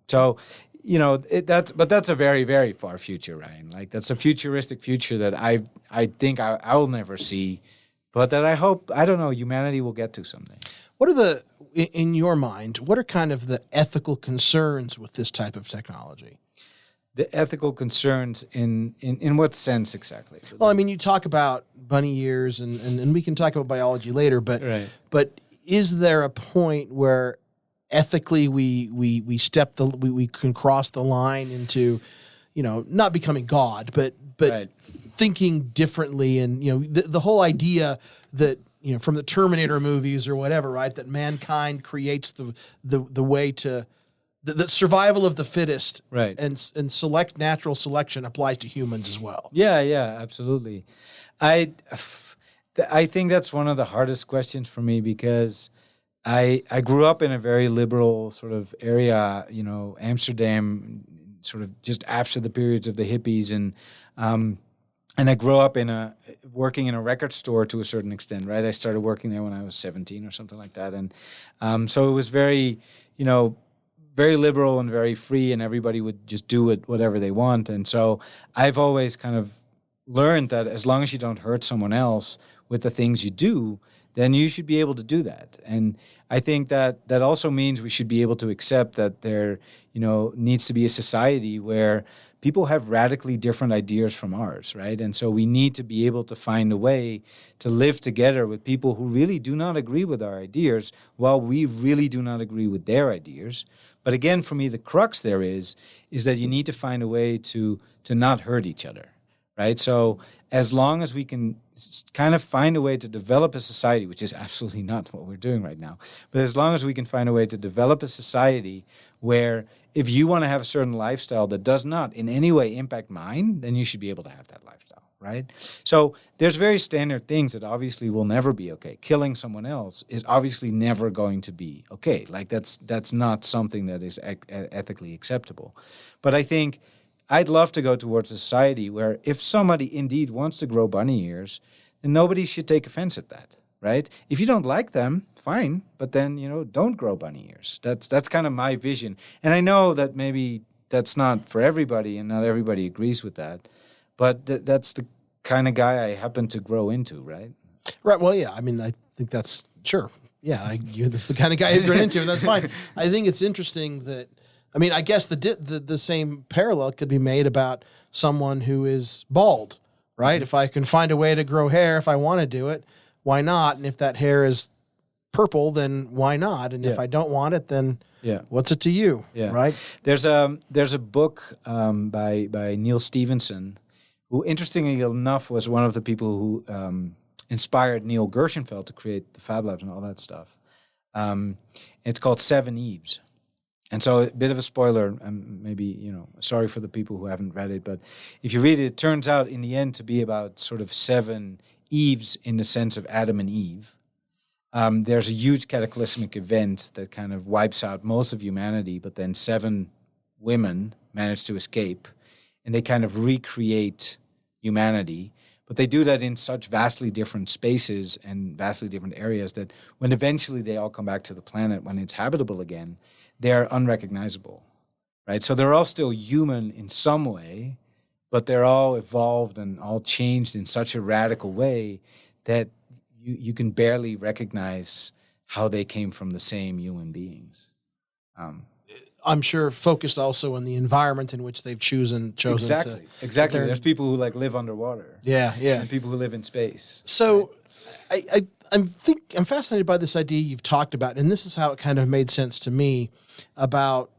that's a very, very far future, Ryan. Like that's a futuristic future that I think I'll never see, but that I hope, humanity will get to someday. What are in your mind, what are kind of the ethical concerns with this type of technology? The ethical concerns in what sense exactly? Well, I mean, you talk about bunny ears, and we can talk about biology later, but right. But is there a point where ethically we can cross the line into, not becoming God, but right. thinking differently, and the whole idea that from the Terminator movies or whatever, right? That mankind creates the way to. The survival of the fittest, right, and natural selection applies to humans as well. Yeah, absolutely. I think that's one of the hardest questions for me because I grew up in a very liberal sort of area, Amsterdam, sort of just after the periods of the hippies, and I grew up working in a record store to a certain extent, right? I started working there when I was 17 or something like that, and so it was very, very liberal and very free, and everybody would just do whatever they want. And so I've always kind of learned that as long as you don't hurt someone else with the things you do, then you should be able to do that. And I think that also means we should be able to accept that there, needs to be a society where people have radically different ideas from ours, right? And so we need to be able to find a way to live together with people who really do not agree with our ideas, while we really do not agree with their ideas. But again, for me, the crux there is that you need to find a way to not hurt each other, right? So as long as we can kind of find a way to develop a society, which is absolutely not what we're doing right now, but as long as we can find a way to develop a society where if you want to have a certain lifestyle that does not in any way impact mine, then you should be able to have that lifestyle, right? So there's very standard things that obviously will never be okay. Killing someone else is obviously never going to be okay. Like that's not something that is ethically acceptable. But I think I'd love to go towards a society where if somebody indeed wants to grow bunny ears, then nobody should take offense at that, right? If you don't like them, fine, but then, don't grow bunny ears. That's kind of my vision. And I know that maybe that's not for everybody and not everybody agrees with that, but that's the kind of guy I happen to grow into, right? Right. Well, yeah. I mean, I think that's sure. Yeah, that's the kind of guy you run into, and that's fine. I think it's interesting that, I mean, I guess the same parallel could be made about someone who is bald, right? Mm-hmm. If I can find a way to grow hair, if I want to do it, why not? And if that hair is purple, then why not? And if I don't want it, then what's it to you, right? There's a book by Neil Stephenson, who, interestingly enough, was one of the people who inspired Neil Gershenfeld to create the Fab Labs and all that stuff. It's called Seven Eves. And so a bit of a spoiler, maybe, sorry for the people who haven't read it, but if you read it, it turns out in the end to be about sort of seven Eves in the sense of Adam and Eve. There's a huge cataclysmic event that kind of wipes out most of humanity, but then seven women manage to escape, and they kind of recreate humanity. But they do that in such vastly different spaces and vastly different areas that when eventually they all come back to the planet, when it's habitable again, they're unrecognizable, right? So they're all still human in some way, but they're all evolved and all changed in such a radical way that you can barely recognize how they came from the same human beings. I'm sure focused also on the environment in which they've chosen exactly. There's people who live underwater. Yeah. And people who live in space. So right? I'm fascinated by this idea you've talked about, and this is how it kind of made sense to me about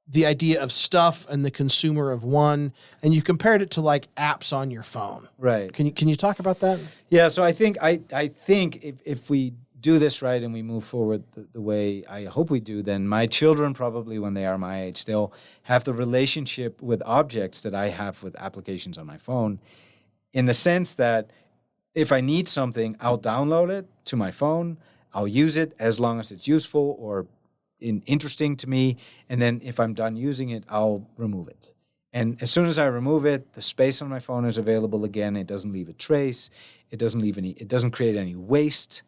the idea of stuff and the consumer of one, and you compared it to like apps on your phone. Right. Can you talk about that? Yeah. So I think if we do this right and we move forward the way I hope we do, then my children probably, when they are my age, they'll have the relationship with objects that I have with applications on my phone, in the sense that if I need something, I'll download it to my phone, I'll use it as long as it's useful or interesting to me, and then if I'm done using it, I'll remove it. And as soon as I remove it, the space on my phone is available again. It doesn't leave a trace. It doesn't create any waste.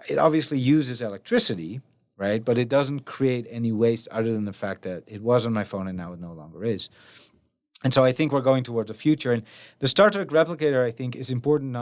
It obviously uses electricity, right? But it doesn't create any waste other than the fact that it was on my phone and now it no longer is. And so I think we're going towards a future. And the Star Trek replicator, I think, is important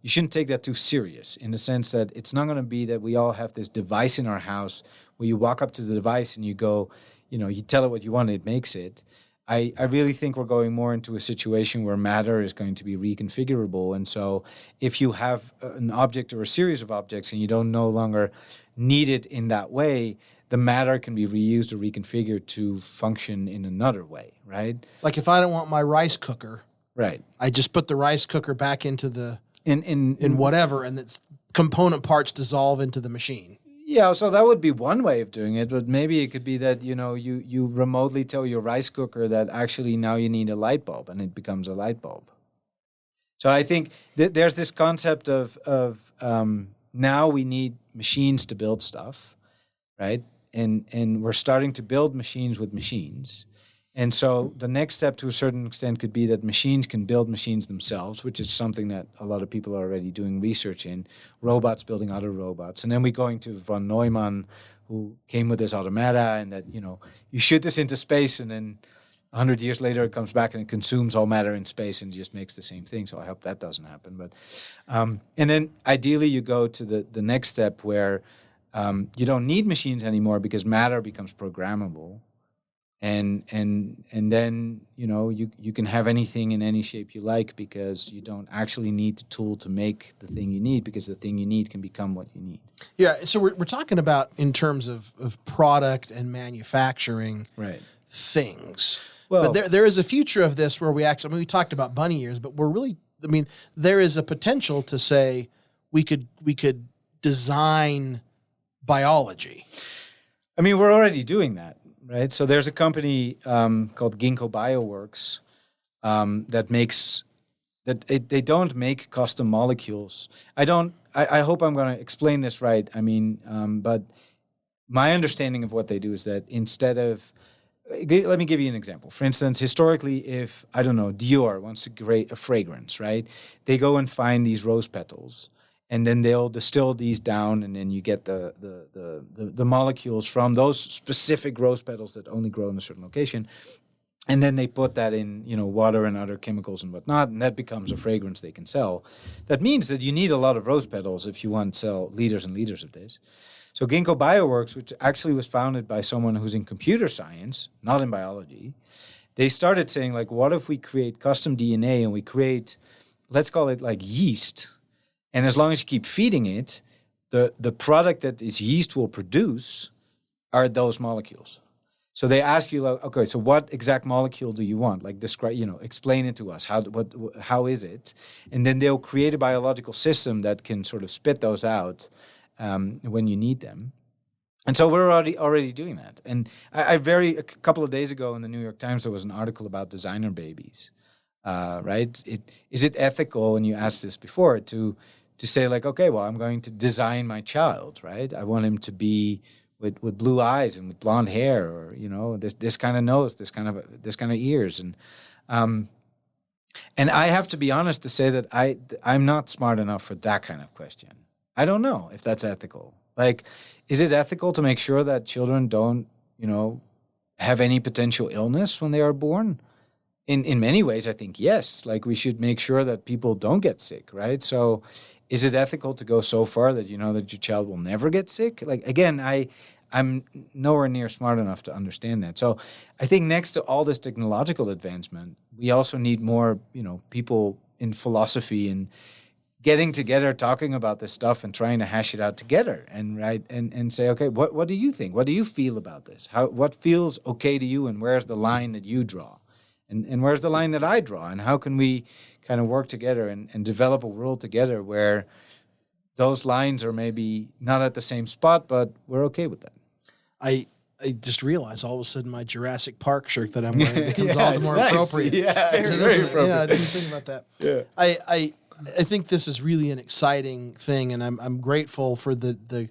you shouldn't take that too serious, in the sense that it's not going to be that we all have this device in our house where you walk up to the device and you go, you tell it what you want, it makes it. I really think we're going more into a situation where matter is going to be reconfigurable. And so if you have an object or a series of objects and you don't no longer need it in that way, the matter can be reused or reconfigured to function in another way, right? Like if I don't want my rice cooker, right, I just put the rice cooker back into the in whatever, and its component parts dissolve into the machine. Yeah, so that would be one way of doing it, but maybe it could be that, you remotely tell your rice cooker that actually now you need a light bulb, and it becomes a light bulb. So I think there's this concept of now we need machines to build stuff, right? And we're starting to build machines with machines. And so the next step to a certain extent could be that machines can build machines themselves, which is something that a lot of people are already doing research in, robots building other robots. And then we're going to von Neumann, who came with this automata, and that, you shoot this into space and then 100 years later it comes back and it consumes all matter in space and just makes the same thing. So I hope that doesn't happen. But and then ideally you go to the next step where you don't need machines anymore because matter becomes programmable. And then, you can have anything in any shape you like because you don't actually need the tool to make the thing you need, because the thing you need can become what you need. Yeah, so we're talking about in terms of product and manufacturing things. Well, but there is a future of this where we we talked about bunny ears, but there is a potential to say we could design biology. We're already doing that. Right, so there's a company called Ginkgo Bioworks that makes they don't make custom molecules. I hope I'm going to explain this right. But my understanding of what they do is that instead of, let me give you an example. For instance, historically, if Dior wants to create a fragrance, right, they go and find these rose petals. And then they'll distill these down, and then you get the molecules from those specific rose petals that only grow in a certain location. And then they put that in, water and other chemicals and whatnot, and that becomes a fragrance they can sell. That means that you need a lot of rose petals if you want to sell liters and liters of this. So Ginkgo Bioworks, which actually was founded by someone who's in computer science, not in biology, they started saying, what if we create custom DNA and we create, let's call it yeast. And as long as you keep feeding it, the product that this yeast will produce are those molecules. So they ask you, okay, so what exact molecule do you want? Describe, explain it to us. How is it? And then they'll create a biological system that can sort of spit those out when you need them. And so we're already doing that. And a couple of days ago in the New York Times, there was an article about designer babies. Right? Is it ethical? And you asked this before to say okay, well, I'm going to design my child, right? I want him to be with blue eyes and with blonde hair, or this kind of nose, this kind of ears, and I have to be honest to say that I'm not smart enough for that kind of question. I don't know if that's ethical. Is it ethical to make sure that children don't have any potential illness when they are born? In many ways, I think yes. We should make sure that people don't get sick, right? So, is it ethical to go so far that that your child will never get sick? Again, I'm nowhere near smart enough to understand that. So, I think next to all this technological advancement, we also need more, people in philosophy and getting together, talking about this stuff, and trying to hash it out together, and say, okay, what do you think? What do you feel about this? What feels okay to you, and where's the line that you draw? And where's the line that I draw? And how can we kind of work together and develop a world together where those lines are maybe not at the same spot, but we're okay with that. I just realized all of a sudden my Jurassic Park shirt that I'm wearing becomes all the more appropriate. Yeah, it's very appropriate. Yeah, I didn't think about that. Yeah. I think this is really an exciting thing, and I'm grateful for the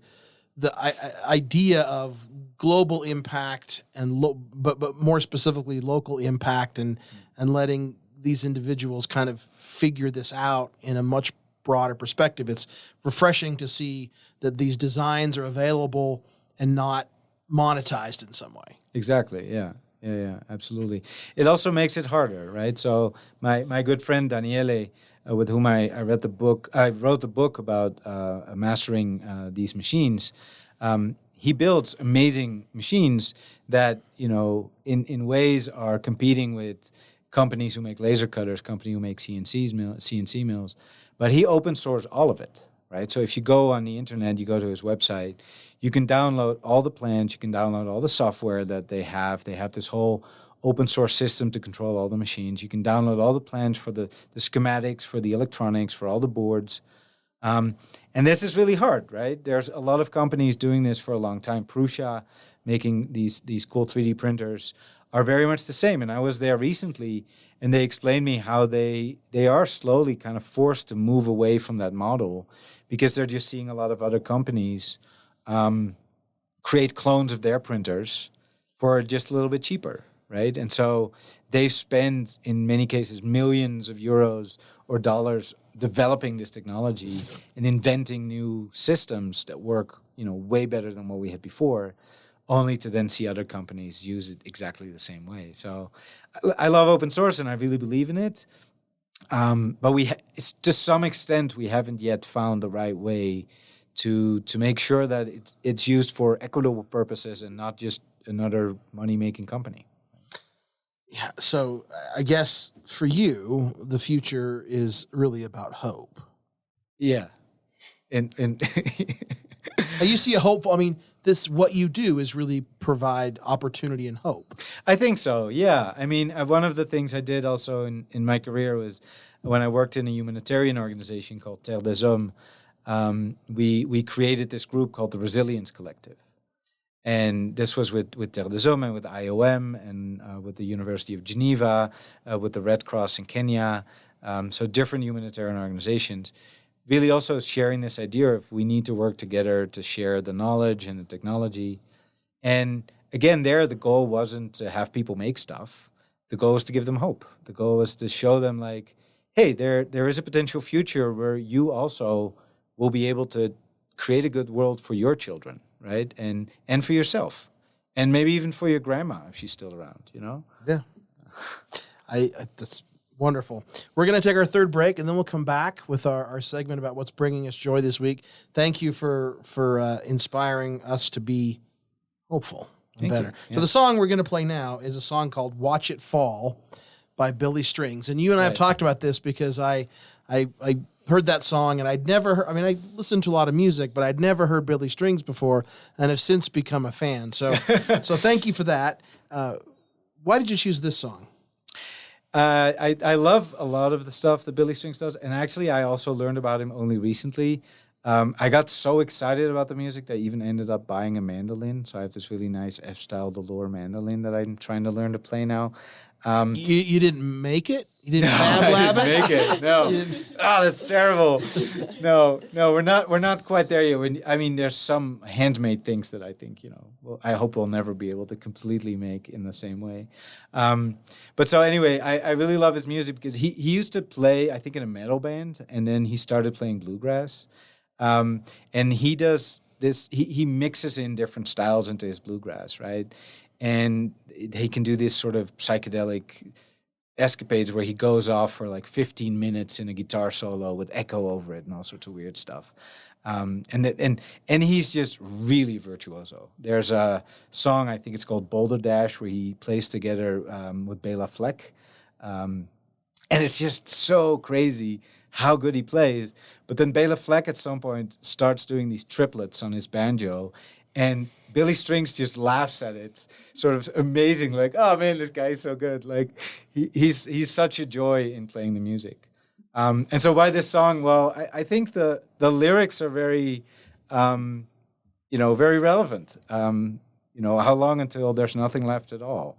idea of global impact and but more specifically local impact, and letting these individuals kind of figure this out in a much broader perspective. It's refreshing to see that these designs are available and not monetized in some way. Exactly. Yeah, absolutely. It also makes it harder, right? So my good friend Daniele, with whom I wrote the book about mastering these machines. He builds amazing machines that, in ways are competing with companies who make laser cutters, companies who make CNC mills. But he open sourced all of it, right? So if you go on the internet, you go to his website, you can download all the plans, you can download all the software that they have. They have this whole open source system to control all the machines. You can download all the plans for the schematics, for the electronics, for all the boards. And this is really hard, right? There's a lot of companies doing this for a long time. Prusa, making these cool 3D printers, are very much the same. And I was there recently, and they explained me how they are slowly kind of forced to move away from that model because they're just seeing a lot of other companies create clones of their printers for just a little bit cheaper, right? And so they spend, in many cases, millions of euros or dollars developing this technology and inventing new systems that work, way better than what we had before, only to then see other companies use it exactly the same way. So I love open source, and I really believe in it. But it's to some extent, we haven't yet found the right way to make sure that it's used for equitable purposes and not just another money-making company. Yeah, so I guess for you, the future is really about hope. Yeah. And you see a hopeful, what you do is really provide opportunity and hope. I think so, yeah. One of the things I did also in my career was when I worked in a humanitarian organization called Terre des Hommes, we created this group called the Resilience Collective. And this was with Terre des Hommes and with IOM and with the University of Geneva, with the Red Cross in Kenya, so different humanitarian organizations, really also sharing this idea of we need to work together to share the knowledge and the technology. And again, there the goal wasn't to have people make stuff. The goal was to give them hope. The goal was to show them like, hey, there is a potential future where you also will be able to create a good world for your children, right? And for yourself. And maybe even for your grandma if she's still around, Yeah. I that's wonderful. We're going to take our third break, and then we'll come back with our segment about what's bringing us joy this week. Thank you for inspiring us to be hopeful and better. Yeah. So the song we're going to play now is a song called Watch It Fall by Billy Strings. And you and I have talked about this because I heard that song, and I'd never heard, I listened to a lot of music, but I'd never heard Billy Strings before, and have since become a fan. So thank you for that. Why did you choose this song? I love a lot of the stuff that Billy Strings does, and actually I also learned about him only recently. I got so excited about the music that I even ended up buying a mandolin. So I have this really nice F-style Delore mandolin that I'm trying to learn to play now. You didn't make it? You didn't Fab Lab it? I didn't make it. No. That's terrible. No, we're not quite there yet. There's some handmade things that I think, I hope we'll never be able to completely make in the same way. But so anyway, I really love his music because he used to play, I think, in a metal band, and then he started playing bluegrass. And he does this, he mixes in different styles into his bluegrass, right? And he can do this sort of psychedelic escapades where he goes off for like 15 minutes in a guitar solo with echo over it and all sorts of weird stuff. And he's just really virtuoso. There's a song, I think it's called Boulder Dash, where he plays together with Bela Fleck. And it's just so crazy how good he plays. But then Bela Fleck at some point starts doing these triplets on his banjo, and Billy Strings just laughs at it, sort of amazing, like, oh man, this guy's so good. Like he's such a joy in playing the music. And so why this song? Well, I think the lyrics are very, very relevant. How long until there's nothing left at all?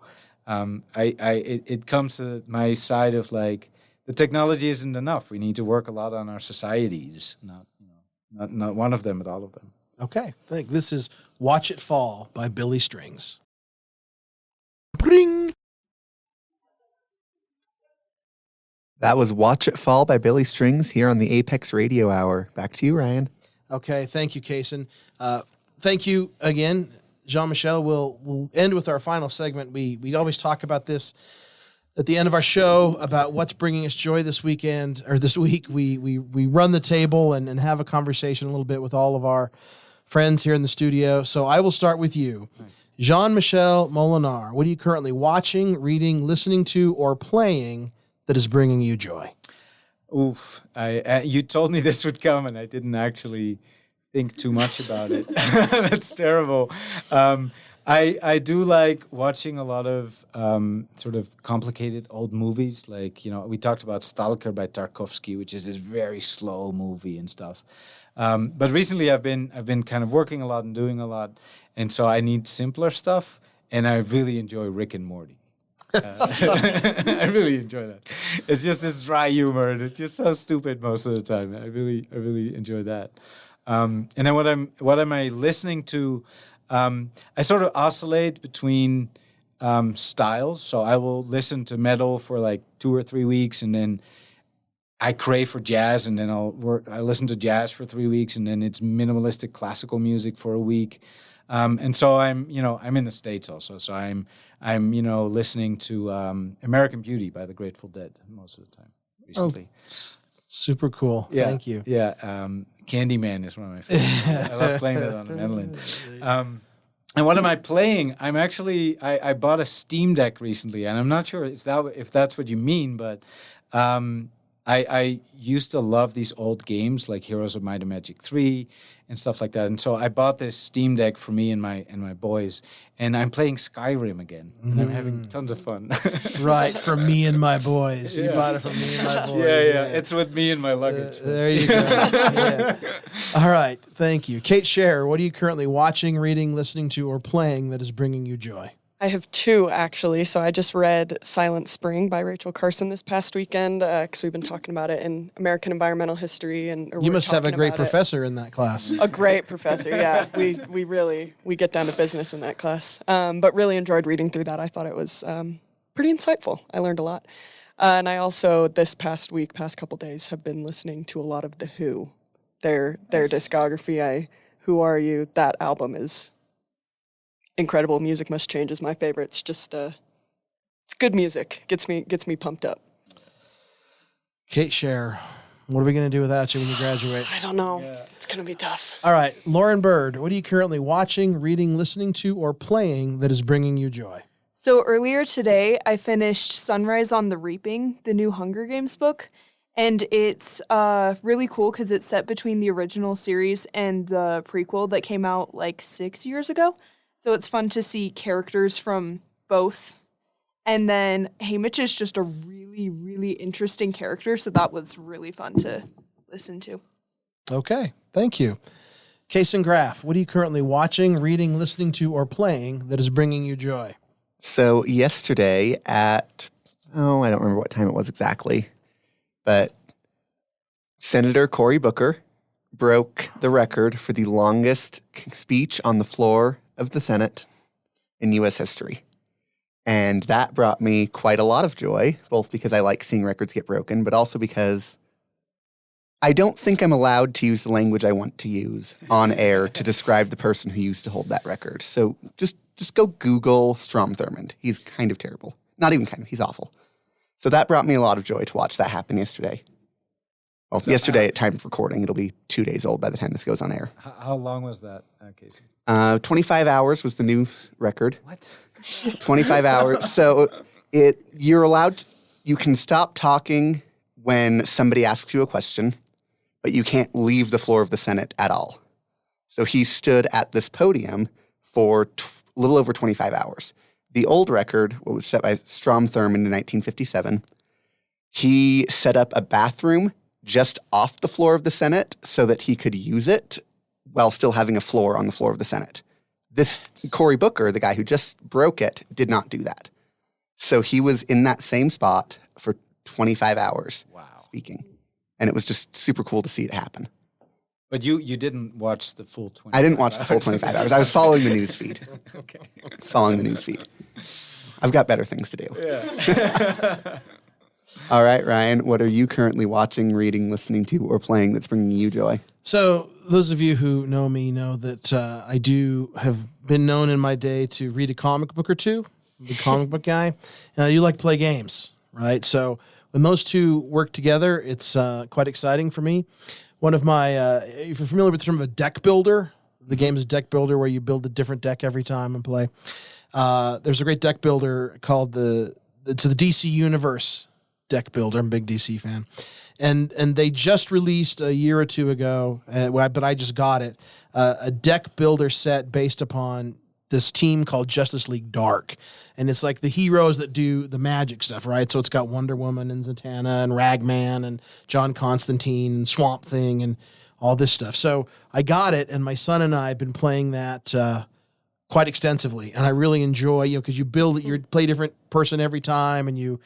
It comes to my side of like the technology isn't enough. We need to work a lot on our societies, not one of them, but all of them. Okay, I think this is "Watch It Fall" by Billy Strings. Bring. That was Watch It Fall by Billy Strings here on the Apex Radio Hour. Back to you, Ryan. Okay, thank you, Kaysen. Thank you again, Jean-Michel. We'll end with our final segment. We always talk about this at the end of our show about what's bringing us joy this weekend or this week. We run the table and have a conversation a little bit with all of our friends here in the studio. So I will start with you. Nice. Jean-Michel Molenaar, what are you currently watching, reading, listening to, or playing that is bringing you joy? Oof. You told me this would come, and I didn't actually think too much about it. That's terrible. I do like watching a lot of sort of complicated old movies. Like, we talked about Stalker by Tarkovsky, which is this very slow movie and stuff. But recently I've been kind of working a lot and doing a lot, and so I need simpler stuff, and I really enjoy Rick and Morty. I really enjoy that. It's just this dry humor, and it's just so stupid most of the time. I really enjoy that. And then what am I listening to? I sort of oscillate between styles. So I will listen to metal for like 2 or 3 weeks, and then I crave for jazz, and then I listen to jazz for 3 weeks, and then it's minimalistic classical music for a week. And so I'm in the States also. So I'm listening to American Beauty by the Grateful Dead most of the time recently. Oh, super cool. Yeah, Thank you. Yeah. Candyman is one of my favorites. I love playing that on the mandolin. And what am I playing? I'm actually, I bought a Steam Deck recently, and I'm not sure if that's what you mean, but I used to love these old games like Heroes of Might and Magic 3 and stuff like that. And so I bought this Steam Deck for me and my boys, and I'm playing Skyrim again, and I'm having tons of fun. Right, for me and my boys. You bought it for me and my boys. Yeah. It's with me and my luggage. There you go. Yeah. All right, thank you. Kate Scher, what are you currently watching, reading, listening to, or playing that is bringing you joy? I have 2, actually. So I just read Silent Spring by Rachel Carson this past weekend because we've been talking about it in American Environmental History. And you must have a great professor in that class. A great professor, yeah. We get down to business in that class. But really enjoyed reading through that. I thought it was pretty insightful. I learned a lot. And I also, this past couple days, have been listening to a lot of The Who, their discography. Who Are You? That album is incredible. Music Must Change is my favorite. It's just it's good music. Gets me pumped up. Kate Scher, what are we going to do without you when you graduate? I don't know. Yeah. It's going to be tough. All right, Lauren Bird, what are you currently watching, reading, listening to, or playing that is bringing you joy? So earlier today, I finished Sunrise on the Reaping, the new Hunger Games book, and it's really cool because it's set between the original series and the prequel that came out like 6 years ago. So it's fun to see characters from both. And then Haymitch is just a really, really interesting character. So that was really fun to listen to. Okay, thank you. Kaysen Graff, what are you currently watching, reading, listening to, or playing that is bringing you joy? So yesterday at, I don't remember what time it was exactly, but Senator Cory Booker broke the record for the longest speech on the floor of the Senate in U.S. history. And that brought me quite a lot of joy, both because I like seeing records get broken, but also because I don't think I'm allowed to use the language I want to use on air to describe the person who used to hold that record. So just go Google Strom Thurmond. He's kind of terrible. Not even kind of, he's awful. So that brought me a lot of joy to watch that happen yesterday. Well, yesterday at time of recording, it'll be 2 days old by the time this goes on air. How long was that, Casey? 25 hours was the new record. What? 25 hours. So you can stop talking when somebody asks you a question, but you can't leave the floor of the Senate at all. So he stood at this podium for a little over 25 hours. The old record, what was set by Strom Thurmond in 1957, He set up a bathroom just off the floor of the Senate so that he could use it while still having a floor on the floor of the Senate. This Cory Booker, the guy who just broke it, did not do that. So he was in that same spot for 25 hours speaking. And it was just super cool to see it happen. But you didn't watch the full 25 I didn't watch the full 25 hours. I was following the news feed. Okay. I was following the news feed. I've got better things to do. Yeah. All right, Ryan, what are you currently watching, reading, listening to, or playing that's bringing you joy? So those of you who know me know that I do have been known in my day to read a comic book or two. I'm a comic book guy. And I do like to play games, right? So when those two work together, it's quite exciting for me. One of my, if you're familiar with the term of a deck builder, the game is deck builder where you build a different deck every time and play. There's a great deck builder called it's the DC Universe deck builder. I'm a big DC fan. And they just released a year or two ago, but I just got it, a deck builder set based upon this team called Justice League Dark. And it's like the heroes that do the magic stuff, right? So it's got Wonder Woman and Zatanna and Ragman and John Constantine and Swamp Thing and all this stuff. So I got it, and my son and I have been playing that quite extensively, and I really enjoy, because you play a different person every time, and you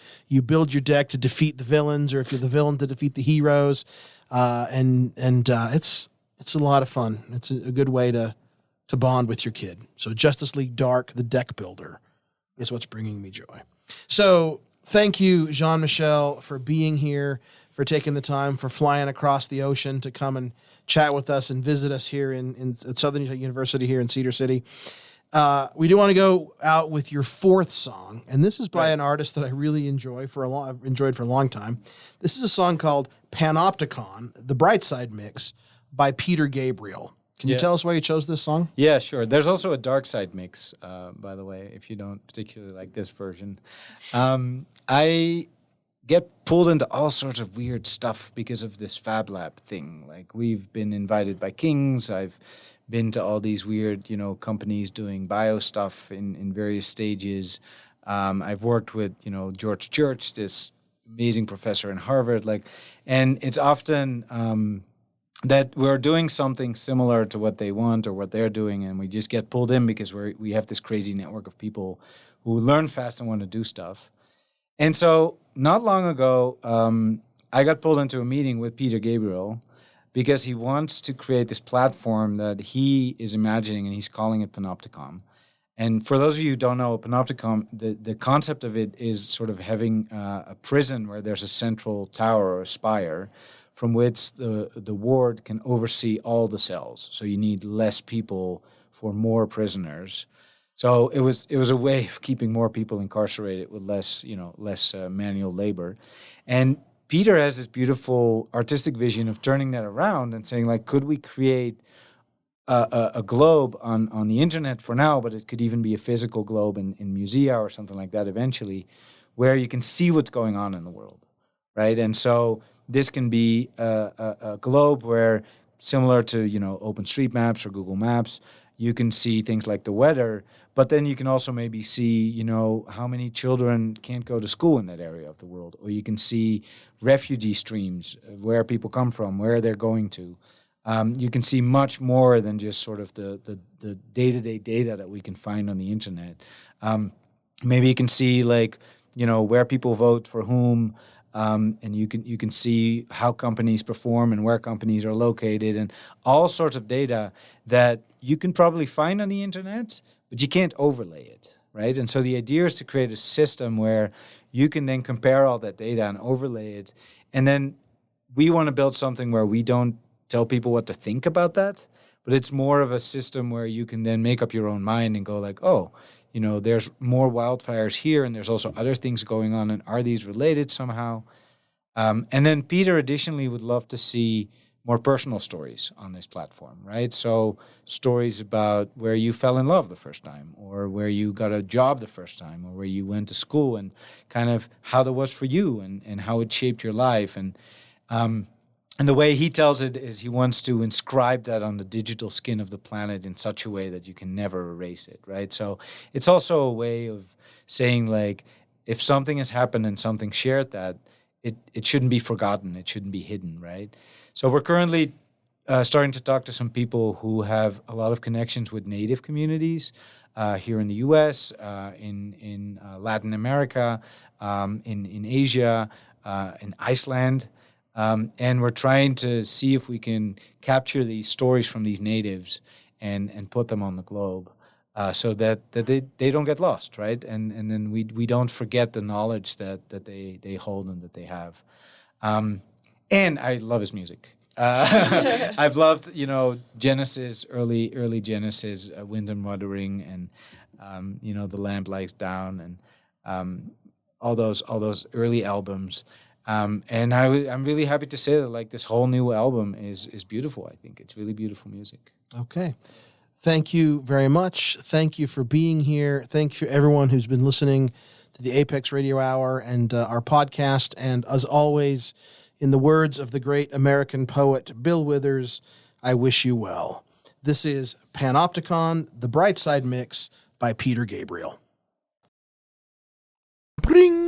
build your deck to defeat the villains, or if you're the villain, to defeat the heroes, and it's a lot of fun. It's a good way to bond with your kid. So Justice League Dark, the deck builder, is what's bringing me joy. So thank you, Jean-Michel, for being here, for taking the time, for flying across the ocean to come and chat with us and visit us here at Southern University here in Cedar City. We do want to go out with your fourth song, and this is by an artist that I really enjoyed for a long time. This is a song called Panopticon, the Brightside Mix by Peter Gabriel. Can you tell us why you chose this song? Yeah, sure. There's also a Dark Side mix, by the way, if you don't particularly like this version. I get pulled into all sorts of weird stuff because of this Fab Lab thing. Like, we've been invited by Kings. I've been to all these weird, companies doing bio stuff in various stages. I've worked with, George Church, this amazing professor in Harvard. And it's often that we're doing something similar to what they want or what they're doing, and we just get pulled in because we have this crazy network of people who learn fast and want to do stuff. And so not long ago, I got pulled into a meeting with Peter Gabriel because he wants to create this platform that he is imagining, and he's calling it Panopticon. And for those of you who don't know, Panopticon, the concept of it is sort of having a prison where there's a central tower or a spire from which the ward can oversee all the cells. So you need less people for more prisoners. So it was a way of keeping more people incarcerated with less manual labor. And Peter has this beautiful artistic vision of turning that around and saying, could we create a globe on the internet for now, but it could even be a physical globe in musea or something like that eventually, where you can see what's going on in the world, right? And so this can be a globe where, similar to OpenStreetMaps or Google Maps, you can see things like the weather, but then you can also maybe see how many children can't go to school in that area of the world, or you can see refugee streams, where people come from, where they're going to. You can see much more than just sort of the day-to-day data that we can find on the internet. Maybe you can see where people vote for whom. And you can see how companies perform and where companies are located and all sorts of data that you can probably find on the internet, but you can't overlay it, right? And so the idea is to create a system where you can then compare all that data and overlay it. And then we want to build something where we don't tell people what to think about that, but it's more of a system where you can then make up your own mind and go there's more wildfires here, and there's also other things going on, and are these related somehow? And then Peter additionally would love to see more personal stories on this platform, right? So stories about where you fell in love the first time, or where you got a job the first time, or where you went to school, and kind of how that was for you and how it shaped your life. And the way he tells it is he wants to inscribe that on the digital skin of the planet in such a way that you can never erase it, right? So it's also a way of saying, if something has happened and something shared that, it shouldn't be forgotten. It shouldn't be hidden, right? So we're currently starting to talk to some people who have a lot of connections with Native communities here in the U.S., in Latin America, in Asia, in Iceland. And we're trying to see if we can capture these stories from these natives and put them on the globe so that they don't get lost, right? And then we don't forget the knowledge that they hold and that they have. And I love his music. I've loved, Genesis, early Genesis, Wind and Wuthering, and The Lamp Lies Down, and all those early albums. And I'm really happy to say that like this whole new album is beautiful. I think it's really beautiful music. Okay. Thank you very much. Thank you for being here. Thank you everyone who's been listening to the Apex Radio Hour and our podcast. And as always, in the words of the great American poet Bill Withers, I wish you well. This is Panopticon, The Brightside Mix by Peter Gabriel. Bring!